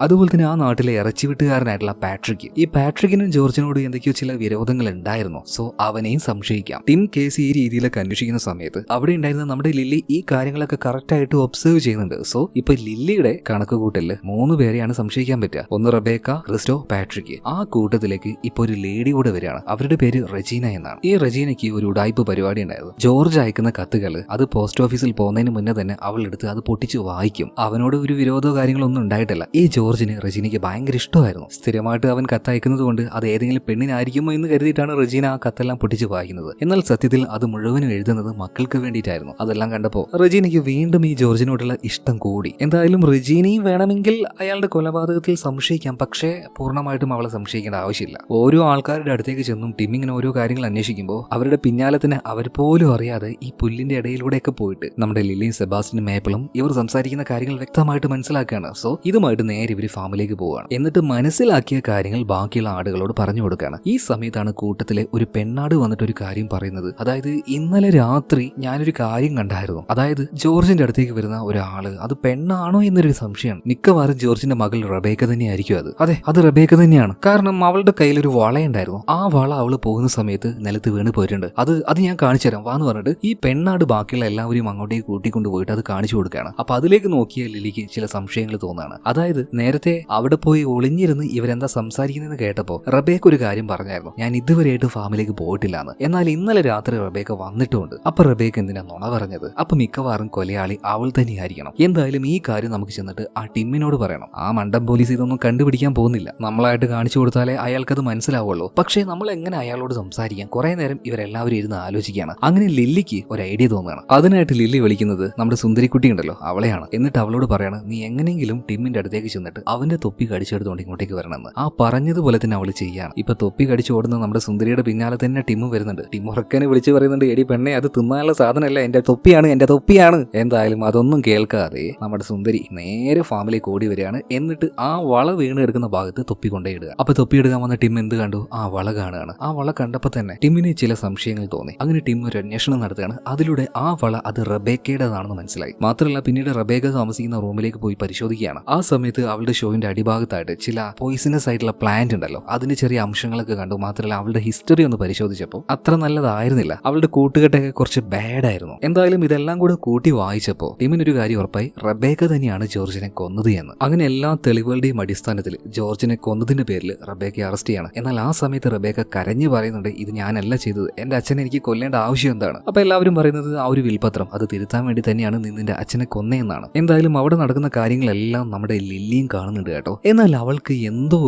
അതുപോലെ തന്നെ ആ നാട്ടിലെ ഇറച്ചിവിട്ടുകാരനായിട്ടുള്ള പാട്രിക്, ഈ പാട്രിക്കിനും ജോർജിനോട് എന്തൊക്കെയോ ചില വിരോധങ്ങൾ ഉണ്ടായിരുന്നു. സോ അവനെയും സംശയിക്കാം. ടിം കേസ് ഈ രീതിയിലൊക്കെ അന്വേഷിക്കുന്ന സമയത്ത് അവിടെ ഉണ്ടായിരുന്ന നമ്മുടെ ലില്ലി ഈ കാര്യങ്ങളൊക്കെ കറക്റ്റ് ആയിട്ട് ഒബ്സർവ് ചെയ്യുന്നുണ്ട്. സോ ഇപ്പൊ ലില്ലിയുടെ കണക്ക് കൂട്ടലില് 3 പേരെയാണ് സംശയിക്കാൻ പറ്റുക. ഒന്ന് റബേക്ക, ക്രിസ്റ്റോ, പാട്രിക്. ആ കൂട്ടത്തിലേക്ക് ഇപ്പൊ ഒരു ലേഡി കൂടെ വരികയാണ്. അവരുടെ പേര് റെജീന എന്നാണ്. ഈ റെജീനയ്ക്ക് ഒരു ഉടായ്പ് പരിപാടി ഉണ്ടായിരുന്നു. ജോർജ് അയക്കുന്ന കത്തുകൾ അത് പോസ്റ്റ് ഓഫീസിൽ പോകുന്നതിന് മുന്നേ തന്നെ അവൾ എടുത്ത് അത് പൊട്ടിച്ച് വായിക്കും. അവനോട് ഒരു വിരോധമോ കാര്യങ്ങളോ ഒന്നും ഉണ്ടായിട്ടില്ല. ഈ ജോർജിന് റെജീനയ്ക്ക് ഭയങ്കര ഇഷ്ടമായിരുന്നു. സ്ഥിരമായിട്ട് അവൻ കത്തയക്കുന്നത് കൊണ്ട് അത് ഏതെങ്കിലും പെണ്ണിനായിരിക്കുമോ എന്ന് കരുതിയിട്ടാണ് റെജീന ആ കത്തെല്ലാം പൊട്ടിച്ച് വായിക്കുന്നത്. എന്നാൽ സത്യത്തിൽ അത് മുഴുവനും എഴുതുന്നത് മക്കൾക്ക് വേണ്ടിയിട്ടായിരുന്നു. അതെല്ലാം കണ്ടപ്പോൾ റെജീനയ്ക്ക് വീണ്ടും ഈ ജോർജിനോടുള്ള ഇഷ്ടം കൂടി. എന്തായാലും റെജീനയും വേണമെങ്കിൽ അയാളുടെ കൊലപാതകത്തിൽ സംശയിക്കാം. പക്ഷേ പൂർണ്ണമായിട്ടും അവളെ സംശയിക്കേണ്ട ആവശ്യമില്ല. ഓരോ ആൾക്കാരുടെ അടുത്തേക്ക് ചെന്നും ടിമ്മിങ്ങനെ ഓരോ കാര്യങ്ങൾ അന്വേഷിക്കുമ്പോൾ അവരുടെ പിന്നാലെ തന്നെ അവർ പോലും അറിയാതെ ഈ പുല്ലിന്റെ ഇടയിലൂടെയൊക്കെ പോയിട്ട് നമ്മുടെ ലില്ലിയും സെബാസ്റ്റ്യനും മേപ്പിളും ഇവർ സംസാരിക്കുന്ന കാര്യങ്ങൾ വ്യക്തമായിട്ട് മനസ്സിലാക്കുകയാണ്. സോ ഇതുമായിട്ട് നേരെ ഇവർ ഫാമിലേക്ക് പോവുകയാണ്. എന്നിട്ട് മനസ്സിലാക്കിയ കാര്യങ്ങൾ ബാക്കിയുള്ള ആടുകളോട് പറഞ്ഞു കൊടുക്കുകയാണ്. ഈ സമയത്താണ് കൂട്ടത്തിലെ ഒരു പെണ്ണാട് വന്നിട്ട് ഒരു കാര്യം പറയുന്നത്. അതായത് ഇന്നലെ രാത്രി ഞാനൊരു കാര്യം കണ്ടായിരുന്നു. അതായത് ജോർജിന്റെ അടുത്തേക്ക് വരുന്ന ഒരാള് അത് പെണ്ണാണോ എന്നൊരു സംശയമാണ്. മിക്കവാറും ജോർജിന്റെ മകൾ റബേക്ക തന്നെയായിരിക്കും അത്. അതെ, അത് റബേക്ക തന്നെയാണ്. കാരണം അവളുടെ കയ്യിൽ ഒരു വളയുണ്ടായിരുന്നു. ആ വള അവള് പോകുന്ന സമയത്ത് നിലത്ത് വീണ് പോയിട്ടുണ്ട്. അത് ഞാൻ കാണിച്ചു തരാം വാന്ന് പറഞ്ഞിട്ട് ഈ പെണ്ണാട് ബാക്കിയുള്ള എല്ലാവരും അങ്ങോട്ടേക്ക് കൂട്ടിക്കൊണ്ട് പോയിട്ട് അത് കാണിച്ചു കൊടുക്കുകയാണ്. അപ്പൊ അതിലേക്ക് നോക്കിയ ലിലിക്ക് ചില സംശയങ്ങൾ തോന്നുകയാണ്. അതായത് നേരത്തെ അവിടെ പോയി ഒളിഞ്ഞിരുന്ന് ഇവരെന്താ സംസാരിക്കുന്നതെന്ന് കേട്ടപ്പോ റബേക്ക ഒരു കാര്യം പറഞ്ഞായിരുന്നു, ഞാൻ ഇതുവരെയായിട്ട് ഫാമിലേക്ക് പോയിട്ടില്ലാന്ന്. എന്നാൽ ഇന്നലെ രാത്രി റബേക്ക വന്നിട്ടുണ്ട്. അപ്പൊ റബേക്ക എന്തിനാ നുണ പറഞ്ഞത്? അപ്പൊ മിക്കവാറും കൊലയാളി അവൾ തന്നെയായിരിക്കണം. എന്തായാലും ഈ കാര്യം നമുക്ക് ചെന്നിട്ട് ആ ടിമ്മിനോട് പറയണം. ആ മണ്ടൻ പോലീസ് ഇതൊന്നും കണ്ടുപിടിക്കാൻ പോകുന്നില്ല. നമ്മളായിട്ട് കാണിച്ചു കൊടുത്താലേ അയാൾക്കത് മനസ്സിലാവുള്ളൂ. പക്ഷേ നമ്മൾ എങ്ങനെ അയാളോട് സംസാരിക്കാം? കുറെ നേരം ഇവരെല്ലാവരും ഇരുന്ന് ആലോചിക്കുകയാണ്. അങ്ങനെ ലില്ലിക്ക് ഒരു ഐഡിയ തോന്നുകയാണ്. അതിനായിട്ട് ലില്ലി വിളിക്കുന്നത് നമ്മുടെ സുന്ദരിക്കുട്ടി ഉണ്ടല്ലോ അവളെയാണ്. എന്നിട്ട് അവളോട് പറയാണ്, നീ എങ്ങനെയെങ്കിലും ടിമ്മിന്റെ അടുത്തേക്ക് ചെന്നിട്ട് അവന്റെ തൊപ്പി കടിച്ചെടുത്തോണ്ട് ഇങ്ങോട്ടേക്ക് വരണമെന്ന്. ആ പറഞ്ഞതുപോലെ തന്നെ അവള് ചെയ്യാണ്. ഇപ്പൊ തൊപ്പി കടിച്ചു ഓടുന്ന നമ്മുടെ സുന്ദരിയുടെ പിന്നാലെ തന്നെ ടിമ്മ് വരുന്നുണ്ട്. ടിമ്മ് ഉറക്കനെ വിളിച്ച് പറയുന്നുണ്ട്, എടി പെണ്ണെ, അത് തിന്നാനുള്ള സാധനമല്ല, എന്റെ തൊപ്പിയാണ്, എന്റെ തൊപ്പിയാണ്. എന്തായാലും അതൊന്നും കേൾക്കാതെ നമ്മുടെ സുന്ദരി നേരെ ഫാമിലേക്ക് ഓടി വരികയാണ്. എന്നിട്ട് ആ വള വീണ് എടുക്കുന്ന ഭാഗത്ത് തൊപ്പി കൊണ്ടേയിടുക. അപ്പൊ തൊപ്പി എടുക്കാൻ വന്ന ടിം എന്ത് കണ്ടു? ആ വള കാണുകയാണ്. ആ വള കണ്ടപ്പോ തന്നെ ടിമ്മിന് ചില സംശയങ്ങൾ തോന്നി. അങ്ങനെ ടിം ഒരു അന്വേഷണം നടത്തുകയാണ്. അതിലൂടെ ആ വള അത് റബേക്കയുടേതാണെന്ന് മനസ്സിലായി. മാത്രമല്ല പിന്നീട് റബേക്ക താമസിക്കുന്ന റൂമിലേക്ക് പോയി പരിശോധിക്കുകയാണ്. ആ സമയത്ത് അവളുടെ ഷോയിന്റെ അടിഭാഗത്തായിട്ട് ചില പോയിസണസ് ആയിട്ടുള്ള പ്ലാന്റ് ഉണ്ടല്ലോ, അതിന്റെ ചെറിയ അംശങ്ങളൊക്കെ കണ്ടു. മാത്രമല്ല അവളുടെ ഹിസ്റ്ററി ഒന്ന് പരിശോധിച്ചപ്പോൾ അത്ര നല്ലതായിരുന്നില്ല. അവളുടെ കൂട്ടുകെട്ടൊക്കെ കുറച്ച് ബാഡ് ആയിരുന്നു. എന്തായാലും ഇതെല്ലാം കൂടെ കൂട്ടി വായിച്ചപ്പോൾ ടിമിനൊരു കാര്യം ഉറപ്പായി, റബേക്ക തന്നെയാണ് ജോർജിനെ കൊന്നത് എന്ന്. അങ്ങനെ എല്ലാ തെളിവുകളുടെയും അടിസ്ഥാനത്തിൽ ജോർജിനെ കൊന്നതിന്റെ പേരിൽ റബേക്കയെ അറസ്റ്റ് ചെയ്യണം. എന്നാൽ ആ സമയത്ത് റബേക്ക കരഞ്ഞു പറയുന്നുണ്ട്, ഇത് ഞാനല്ല ചെയ്തത്, എന്റെ അച്ഛനെ എനിക്ക് കൊല്ലേണ്ട ആവശ്യം എന്താണ്? അപ്പൊ എല്ലാവരും പറയുന്നത് ആ ഒരു വിൽപത്രം അത് തിരുത്താൻ വേണ്ടി തന്നെയാണ് നിന്റെ അച്ഛനെ കൊന്നതെന്നാണ്. എന്തായാലും അവിടെ നടക്കുന്ന കാര്യങ്ങളെല്ലാം നമ്മുടെ ലില്ലിയും കാണുന്നുണ്ട് കേട്ടോ. എന്നാൽ അവൾക്ക് എന്തോ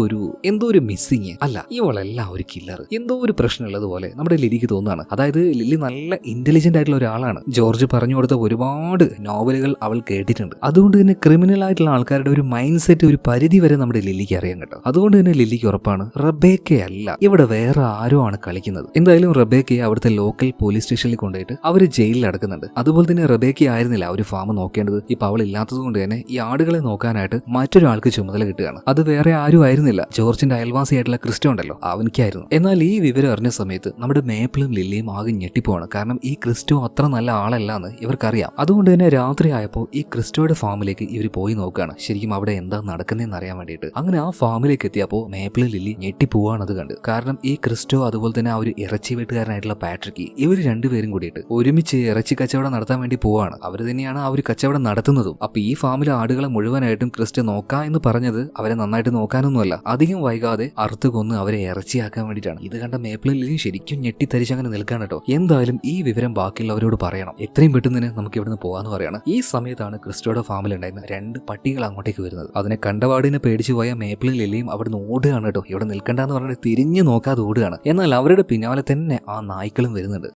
ഒരു മിസ്സിങ്, അല്ല ഇവളല്ല ഒരു കില്ലർ, എന്തോ ഒരു പ്രശ്നമുള്ളതുപോലെ നമ്മുടെ ലില്ലിക്ക് തോന്നുകയാണ്. അതായത് ലില്ലി നല്ല ഇന്റലിജന്റ് ആയിട്ടുള്ള ഒരാളാണ്. ജോർജ് പറഞ്ഞു കൊടുത്ത ഒരുപാട് നോവലുകൾ അവൾ കേട്ടിട്ടുണ്ട്. അതുകൊണ്ട് തന്നെ ക്രിമിനൽ ആയിട്ടുള്ള ആൾക്കാരുടെ ഒരു മൈൻഡ് സെറ്റ് ഒരു പരിധി വരെ നമ്മുടെ ലില്ലിക്ക് അറിയാൻ കേട്ടോ. അതുകൊണ്ട് തന്നെ ലില്ലിക്ക് ഉറപ്പാണ് റബേക്കയല്ല, ഇവിടെ വേറെ ആരോ ആണ് കളിക്കുന്നത്. എന്തായാലും റബേക്കയെ അവിടുത്തെ ലോക്കൽ പോലീസ് സ്റ്റേഷനിൽ കൊണ്ടുപോയിട്ട് അവർ ജയിലിൽ അടക്കുന്നുണ്ട്. അതുപോലെ തന്നെ റബേക്ക ആയിരുന്നില്ല ഒരു ഫാം നോക്കേണ്ടത്. ഇപ്പൊ അവൾ ഇല്ലാത്തത് കൊണ്ട് തന്നെ ഈ ആടുകളെ നോക്കാനായിട്ട് മറ്റൊരാൾക്ക് ചുമതല കിട്ടുകയാണ്. അത് വേറെ ആരും ആയിരുന്നില്ല, ജോർജിന്റെ അയൽവാസിയായിട്ടുള്ള ക്രിസ്റ്റോ ഉണ്ടല്ലോ അവനിക്കായിരുന്നു. എന്നാൽ ഈ വിവരം അറിഞ്ഞ സമയത്ത് നമ്മുടെ മേപ്പിളും ലില്ലിയും ആകെ ഞെട്ടിപ്പോവാണ്. കാരണം ഈ ക്രിസ്റ്റോ അത്ര നല്ല ആളല്ല എന്ന് ഇവർക്കറിയാം. അതുകൊണ്ട് തന്നെ രാത്രി ആയപ്പോൾ ഈ ക്രിസ്റ്റോയുടെ ഫാമിലേക്ക് ഇവർ പോയി നോക്കുകയാണ്, ശരിക്കും അവിടെ എന്താ നടക്കുന്നതെന്ന് അറിയാൻ വേണ്ടിയിട്ട്. അങ്ങനെ ആ ഫാമിലേക്ക് എത്തിയപ്പോൾ മേപ്പിളും ലില്ലി ഞെട്ടിപ്പോവാണ് അത് കണ്ട്. കാരണം ഈ ക്രിസ്റ്റോ അതുപോലെ തന്നെ ആ ഒരു ഇറച്ചി വെട്ടുകാരനായിട്ടുള്ള പാട്രിക്ക്, ഇവർ രണ്ടുപേരും കൂടിയിട്ട് ഒരുമിച്ച് ഇറച്ചി കച്ചവടം നടത്താൻ വേണ്ടി പോവാണ്. അവർ തന്നെയാണ് ആ ഒരു കച്ചവടം നടത്തുന്നതും. അപ്പൊ ഈ ഫാമിലെ ആടുകളെ മുഴുവനായിട്ടും ക്രിസ്റ്റോ നോക്കാം എന്ന് പറഞ്ഞത് അവരെ നന്നായിട്ട് നോക്കാനൊന്നുമല്ല, അധികം വൈകാതെ അറുത്ത് കൊന്ന് അവരെ ഇറച്ചിയാക്കാൻ വേണ്ടിയിട്ടാണ്. ഇത് കണ്ട മേപ്പിളും ലില്ലിയും ശരിക്കും ഞെട്ടിത്തരിച്ച് അങ്ങനെ നിൽക്കാൻ കേട്ടോ. എന്തായാലും ഈ വിവരം ബാക്കിയുള്ളവരോട് പറയണം, എത്രയും പെട്ടെന്ന് നമുക്ക് ഇവിടുന്ന് പോകാന്ന് പറയണം. ഈ സമയത്താണ് ക്രിസ്റ്റോയുടെ ഫാമിൽ ഉണ്ടായിരുന്ന 2 പട്ടികൾ അങ്ങോട്ടേക്ക് വരുന്നത്. അതിനെ കണ്ടപാടിനെ പേടിച്ചു പോയ മേപ്പിളും ലില്ലിയും അവിടുന്ന് ഓടുകയാണ് കേട്ടോ. ഇവിടെ നിൽക്കണ്ടെന്ന് പറഞ്ഞിട്ട് തിരിഞ്ഞു നോക്കാതെ ഓടുകയാണ്. എന്നാൽ അവരുടെ പിന്നാലെ തന്നെ ആ നായ്ക്കളും വരുന്നുണ്ട്.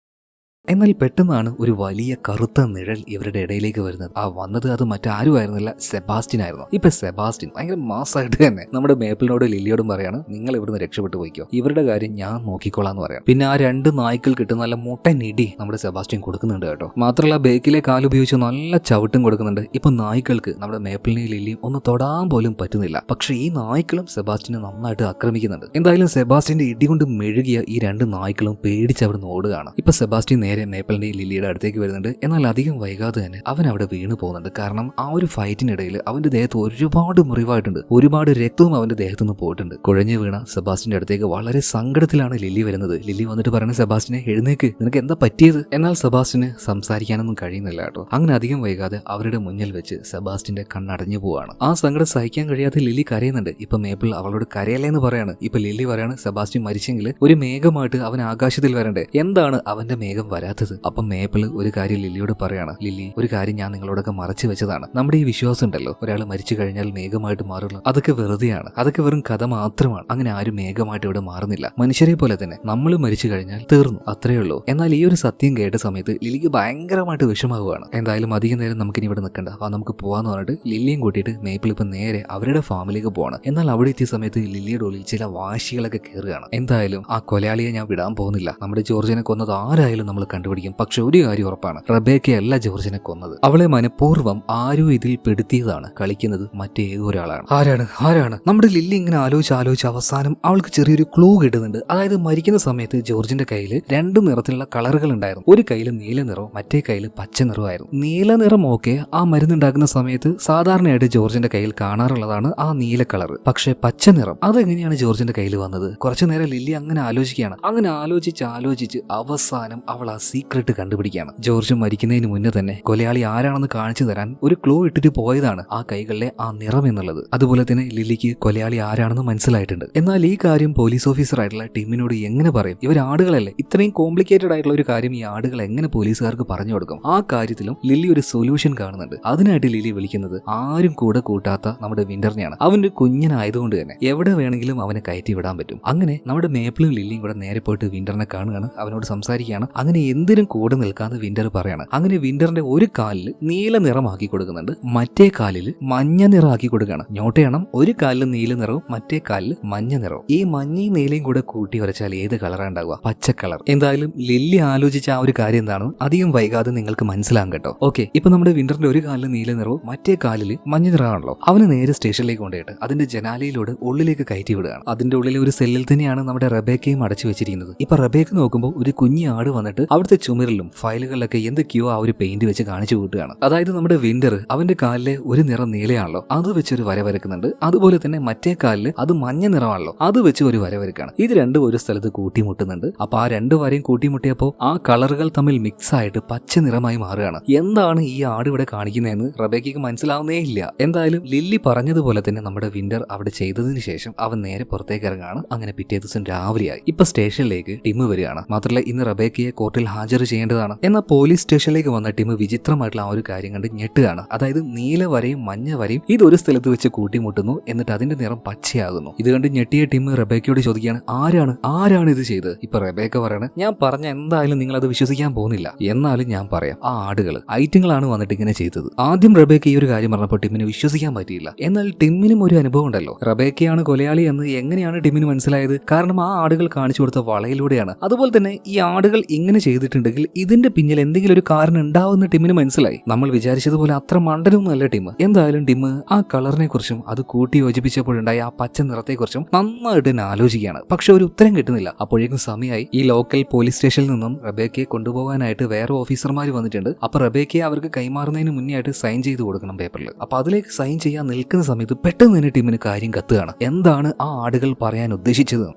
എന്നാൽ പെട്ടെന്നാണ് ഒരു വലിയ കറുത്ത നിഴൽ ഇവരുടെ ഇടയിലേക്ക് വരുന്നത്. ആ വന്നത് അത് മറ്റാരും ആയിരുന്നില്ല, സെബാസ്റ്റ്യൻ ആയിരുന്നു. ഇപ്പൊ സെബാസ്റ്റ്യൻ ഭയങ്കര മാസമായിട്ട് തന്നെ നമ്മുടെ മേപ്പിളിനോട് ലില്ലിയോടും പറയാണ്, നിങ്ങൾ ഇവിടുന്ന് രക്ഷപ്പെട്ടു പോയിക്കോ, ഇവരുടെ കാര്യം ഞാൻ നോക്കിക്കോളാന്ന് പറയാം. പിന്നെ ആ 2 നായ്ക്കൾ കിട്ടുന്ന നല്ല മുട്ടനിടി നമ്മുടെ സെബാസ്റ്റ്യൻ കൊടുക്കുന്നുണ്ട് കേട്ടോ. മാത്രമല്ല ബേക്കിലെ കാലുപയോഗിച്ച് നല്ല ചവിട്ടും കൊടുക്കുന്നുണ്ട്. ഇപ്പൊ നായ്ക്കൾക്ക് നമ്മുടെ മേപ്പിളിനെയും ലില്ലിയും ഒന്ന് തൊടാൻ പോലും പറ്റുന്നില്ല. പക്ഷെ ഈ നായ്ക്കളും സെബാസ്റ്റ്യനെ നന്നായിട്ട് ആക്രമിക്കുന്നുണ്ട്. എന്തായാലും സെബാസ്റ്റ്യന്റെ ഇടികൊണ്ട് മെഴുകിയ ഈ 2 നായ്ക്കളും പേടിച്ച് അവിടുന്ന് ഓടുകയാണ്. ഇപ്പൊ സെബാസ്റ്റ്യൻ നേരെ മേപ്പിളിന്റെയും ലില്ലിയുടെ അടുത്തേക്ക് വരുന്നുണ്ട്. എന്നാൽ അധികം വൈകാതെ തന്നെ അവൻ അവിടെ വീണ് പോകുന്നുണ്ട്. കാരണം ആ ഒരു ഫൈറ്റിനിടയിൽ അവന്റെ ദേഹത്ത് ഒരുപാട് മുറിവായിട്ടുണ്ട്, ഒരുപാട് രക്തവും അവന്റെ ദേഹത്തു നിന്ന് പോയിട്ടുണ്ട്. കുഴഞ്ഞു വീണ സെബാസ്റ്റ്യന്റെ അടുത്തേക്ക് വളരെ സങ്കടത്തിലാണ് ലില്ലി വരുന്നത്. ലില്ലി വന്നിട്ട് പറയുന്നത്, സെബാസ്റ്റ്യനെ എഴുന്നേക്ക്, നിനക്ക് എന്താ പറ്റിയത്? എന്നാൽ സെബാസ്റ്റ്യന് സംസാരിക്കാനൊന്നും കഴിയുന്നില്ല കേട്ടോ. അങ്ങനെ അധികം വൈകാതെ അവരുടെ മുന്നിൽ വെച്ച് സെബാസ്റ്റ്യന്റെ കണ്ണടഞ്ഞു പോവാണ്. ആ സങ്കടം സഹിക്കാൻ കഴിയാതെ ലില്ലി കരയുന്നുണ്ട്. ഇപ്പൊ മേപ്പിൾ അവളോട് കരയല്ലേന്ന് പറയാണ്. ഇപ്പൊ ലില്ലി പറയാണ്, സെബാസ്റ്റ്യൻ മരിച്ചെങ്കിൽ ഒരു മേഘമായിട്ട് അവൻ ആകാശത്തിൽ വരണ്ടേ, എന്താണ് അവന്റെ മേഘം വരാത്തത്? അപ്പം മേപ്പിൾ ഒരു കാര്യം ലില്ലിയോട് പറയാണ്, ലില്ലി ഒരു കാര്യം ഞാൻ നിങ്ങളോടൊക്കെ മറച്ചു വെച്ചതാണ്. നമ്മുടെ ഈ വിശ്വാസം ഉണ്ടല്ലോ, ഒരാൾ മരിച്ചു കഴിഞ്ഞാൽ മേഘമായിട്ട് മാറുള്ളൂ, അതൊക്കെ വെറുതെയാണ്, അതൊക്കെ വെറും കഥ മാത്രമാണ്. അങ്ങനെ ആരും മേഘമായിട്ട് ഇവിടെ മാറുന്നില്ല. മനുഷ്യരെ പോലെ തന്നെ നമ്മൾ മരിച്ചു കഴിഞ്ഞാൽ തീർന്നു, അത്രയേ ഉള്ളൂ. എന്നാൽ ഈ ഒരു സത്യം കേട്ട സമയത്ത് ലില്ലിക്ക് ഭയങ്കരമായിട്ട് വിഷമാവുകയാണ്. എന്തായാലും അധികം നേരം നമുക്കിനി ഇവിടെ നിൽക്കണ്ട, അപ്പൊ നമുക്ക് പോവാന്ന് പറഞ്ഞിട്ട് ലില്ലിയും കൂട്ടിയിട്ട് മേപ്പിൾ ഇപ്പൊ നേരെ അവരുടെ ഫാമിലേക്ക് പോവാണ്. എന്നാൽ അവിടെ എത്തിയ സമയത്ത് ലില്ലിയുടെ ഉള്ളിൽ ചില വാശികളൊക്കെ കയറുകയാണ്. എന്തായാലും ആ കൊലയാളിയെ ഞാൻ വിടാൻ പോകുന്നില്ല, നമ്മുടെ ജോർജിനെ കൊന്നത് ആരായാലും നമ്മൾ കണ്ടുപിടിക്കും. പക്ഷെ ഒരു കാര്യം ഉറപ്പാണ്, റബേക്കയല്ല ജോർജിനെ കൊന്നത്, അവളെ മനഃപൂർവ്വം ആരോ ഇതിൽ പെടുത്തിയതാണ്. കളിക്കുന്നത് മറ്റേതോ ഒരാളാണ്. ആരാണ്? നമ്മുടെ ലില്ലി ഇങ്ങനെ ആലോചിച്ച് അവസാനം അവൾക്ക് ചെറിയൊരു ക്ലൂ കിട്ടുന്നുണ്ട്. അതായത് മരിക്കുന്ന സമയത്ത് ജോർജിന്റെ കയ്യിൽ 2 നിറത്തിലുള്ള കളറുകൾ ഉണ്ടായിരുന്നു. ഒരു കയ്യിൽ നീല നിറവും മറ്റേ കയ്യിൽ പച്ച നിറമായിരുന്നു. നീല നിറം ഓക്കെ ആ മരുന്നുണ്ടാക്കുന്ന സമയത്ത് സാധാരണയായിട്ട് ജോർജിന്റെ കയ്യിൽ കാണാറുള്ളതാണ് ആ നീല കളർ. പക്ഷെ പച്ച നിറം അതെങ്ങനെയാണ് ജോർജിന്റെ കയ്യിൽ വന്നത്? കുറച്ചു നേരം ലില്ലി അങ്ങനെ ആലോചിക്കുകയാണ്. അങ്ങനെ ആലോചിച്ച് അവസാനം അവൾ ആ സീക്രട്ട് കണ്ടുപിടിക്കുകയാണ്. ജോർജ് മരിക്കുന്നതിന് മുന്നേ തന്നെ കൊലയാളി ആരാണെന്ന് കാണിച്ചു തരാൻ ഒരു ക്ലൂ ഇട്ടിട്ട് പോയതാണ് ആ കൈകളിലെ ആ നിറം എന്നുള്ളത്. അതുപോലെ തന്നെ ലില്ലിക്ക് കൊലയാളി ആരാണെന്ന് മനസ്സിലായിട്ടുണ്ട്. എന്നാൽ ഈ കാര്യം പോലീസ് ഓഫീസർ ആയിട്ടുള്ള ടിമ്മിനോട് എങ്ങനെ പറയും? ഇവർ ആടുകളല്ലേ, ഇത്രയും കോംപ്ലിക്കേറ്റഡ് ആയിട്ടുള്ള ഒരു കാര്യം ഈ ആടുകൾ എങ്ങനെ പോലീസുകാർക്ക് പറഞ്ഞു കൊടുക്കും? ആ കാര്യത്തിലും ലില്ലി ഒരു സൊല്യൂഷൻ കാണുന്നുണ്ട്. അതിനായിട്ട് ലില്ലി വിളിക്കുന്നത് ആരും കൂടെ കൂട്ടാത്ത നമ്മുടെ വിന്ററിനെയാണ്. അവന്റെ കുഞ്ഞനായതുകൊണ്ട് തന്നെ എവിടെ വേണമെങ്കിലും അവനെ കയറ്റി വിടാൻ പറ്റും. അങ്ങനെ നമ്മുടെ മേപ്പിളും ലില്ലിയും കൂടെ നേരെ പോയിട്ട് വിന്ററിനെ കാണുകയാണ്, അവനോട് സംസാരിക്കുകയാണ്. അങ്ങനെ എന്തിനും കൂടെ നിൽക്കാതെ വിന്റർ പറയാണ്. അങ്ങനെ വിന്ററിന്റെ ഒരു കാലിൽ നീല നിറമാക്കി കൊടുക്കുന്നുണ്ട്, മറ്റേ കാലിൽ മഞ്ഞ നിറമാക്കി കൊടുക്കുകയാണ്. ഞോട്ടയണം, ഒരു കാലിൽ നീല നിറവും മറ്റേ കാലിൽ മഞ്ഞ നിറവും. ഈ മഞ്ഞയും നീലയും കൂടെ കൂട്ടി വരച്ചാൽ ഏത് കളറാണ് ഉണ്ടാവുക? പച്ച കളർ. എന്തായാലും ലില്ലി ആലോചിച്ച ആ ഒരു കാര്യം എന്താണെന്ന് അധികം വൈകാതെ നിങ്ങൾക്ക് മനസ്സിലാകും കേട്ടോ. ഓക്കെ, ഇപ്പൊ നമ്മുടെ വിന്ററിന്റെ ഒരു കാലിൽ നീല നിറവും മറ്റേ കാലിൽ മഞ്ഞ നിറമാണല്ലോ. അവന് നേരെ സ്റ്റേഷനിലേക്ക് കൊണ്ടുപോയിട്ട് അതിന്റെ ജനാലയിലൂടെ ഉള്ളിലേക്ക് കയറ്റി വിടുകയാണ്. അതിന്റെ ഉള്ളിലെ ഒരു സെല്ലിൽ തന്നെയാണ് നമ്മുടെ റബേക്കയും അടച്ചു വെച്ചിരിക്കുന്നത്. ഇപ്പൊ റബേക്ക നോക്കുമ്പോൾ ഒരു കുഞ്ഞി ആട് വന്നിട്ട് അവിടുത്തെ ചുമരിലും ഫയലുകളിലൊക്കെ എന്തൊക്കെയോ ആ ഒരു പെയിന്റ് വെച്ച് കാണിച്ചു കൂട്ടുകയാണ്. അതായത് നമ്മുടെ വിന്റർ അവന്റെ കാലിലെ ഒരു നിറം നീലയാണല്ലോ, അത് വെച്ചൊരു വര വരക്കുന്നുണ്ട്. അതുപോലെ തന്നെ മറ്റേ കാലില് അത് മഞ്ഞ നിറമാണല്ലോ, അത് വെച്ച് ഒരു വര വരക്കാണ്. ഇത് രണ്ടും ഒരു സ്ഥലത്ത് കൂട്ടിമുട്ടുന്നുണ്ട്. അപ്പൊ ആ രണ്ട് വരയും കൂട്ടിമുട്ടിയപ്പോ ആ കളറുകൾ തമ്മിൽ മിക്സ് ആയിട്ട് പച്ച നിറമായി മാറുകയാണ്. എന്താണ് ഈ ആട് ഇവിടെ കാണിക്കുന്നതെന്ന് റബേക്കയ്ക്ക് മനസ്സിലാവുന്നേ ഇല്ല. എന്തായാലും ലില്ലി പറഞ്ഞതുപോലെ തന്നെ നമ്മുടെ വിന്റർ അവിടെ ചെയ്തതിന് ശേഷം അവൻ നേരെ പുറത്തേക്ക് ഇറങ്ങാണ്. അങ്ങനെ പിറ്റേ ദിവസം രാവിലെയായി. ഇപ്പൊ സ്റ്റേഷനിലേക്ക് ടിം വരികയാണ്. മാത്രമല്ല ഇന്ന് റബേക്കയെ കോർട്ടിൽ ഹാജർ ചെയ്യേണ്ടതാണ്. എന്നാൽ പോലീസ് സ്റ്റേഷനിലേക്ക് വന്ന ടിം വിചിത്രമായിട്ടുള്ള ആ ഒരു കാര്യം കണ്ട് ഞെട്ടുകയാണ്. അതായത് നീല വരയും മഞ്ഞ വരയും ഇതൊരു സ്ഥലത്ത് വെച്ച് കൂട്ടിമുട്ടുന്നു, എന്നിട്ട് അതിന്റെ നിറം പച്ചയാകുന്നു. ഇത് കണ്ട് ഞെട്ടിയ ടിം റബേക്കയോട് ചോദിക്കുകയാണ്, ആരാണ് ഇത് ചെയ്തത്? ഇപ്പൊ റബേക്ക പറയാണ്, ഞാൻ പറഞ്ഞ എന്തായാലും നിങ്ങൾ അത് വിശ്വസിക്കാൻ പോകുന്നില്ല, എന്നാലും ഞാൻ പറയാം, ആ ആടുകൾ ഐറ്റങ്ങളാണ് വന്നിട്ട് ഇങ്ങനെ ചെയ്തത്. ആദ്യം റബേക്ക ഈ ഒരു കാര്യം പറഞ്ഞപ്പോൾ ടിമ്മിന് വിശ്വസിക്കാൻ പറ്റിയില്ല. എന്നാൽ ടിമ്മിനും ഒരു അനുഭവം ഉണ്ടല്ലോ, റബേക്കയാണ് കൊലയാളി എന്ന് എങ്ങനെയാണ് ടിമ്മിന് മനസ്സിലായത്? കാരണം ആ ആടുകൾ കാണിച്ചു കൊടുത്ത വളയിലൂടെയാണ്. അതുപോലെ തന്നെ ഈ ആടുകൾ ഇങ്ങനെ ചെയ്തിട്ടുണ്ടെങ്കിൽ ഇതിന്റെ പിന്നിൽ എന്തെങ്കിലും ഒരു കാരണം ഉണ്ടാവുമെന്ന് ടിമ്മിന് മനസ്സിലായി. നമ്മൾ വിചാരിച്ചതുപോലെ അത്ര മണ്ടനൊന്നും അല്ല ടിം. എന്തായാലും ടിം ആ കളറിനെ കുറിച്ചും അത് കൂട്ടി യോജിപ്പിച്ചപ്പോഴുണ്ടായ ആ പച്ച നിറത്തെക്കുറിച്ചും നന്നായിട്ട് തന്നെ ആലോചിക്കുകയാണ്. പക്ഷെ ഒരു ഉത്തരം കിട്ടുന്നില്ല. അപ്പോഴേക്കും സമയമായി. ഈ ലോക്കൽ പോലീസ് സ്റ്റേഷനിൽ നിന്നും റബേക്കയെ കൊണ്ടുപോകാനായിട്ട് വേറെ ഓഫീസർമാർ വന്നിട്ടുണ്ട്. അപ്പൊ റബേക്കയെ അവർക്ക് കൈമാറുന്നതിന് മുന്നേ ആയിട്ട് സൈൻ ചെയ്ത് കൊടുക്കണം പേപ്പറിൽ. അപ്പൊ അതിലേക്ക് സൈൻ ചെയ്യാൻ നിൽക്കുന്ന സമയത്ത് പെട്ടെന്ന് തന്നെ ടീമിന് കാര്യം കത്തുകയാണ്. എന്താണ് ആ ആടുകൾ പറയാൻ ഉദ്ദേശിച്ചത്?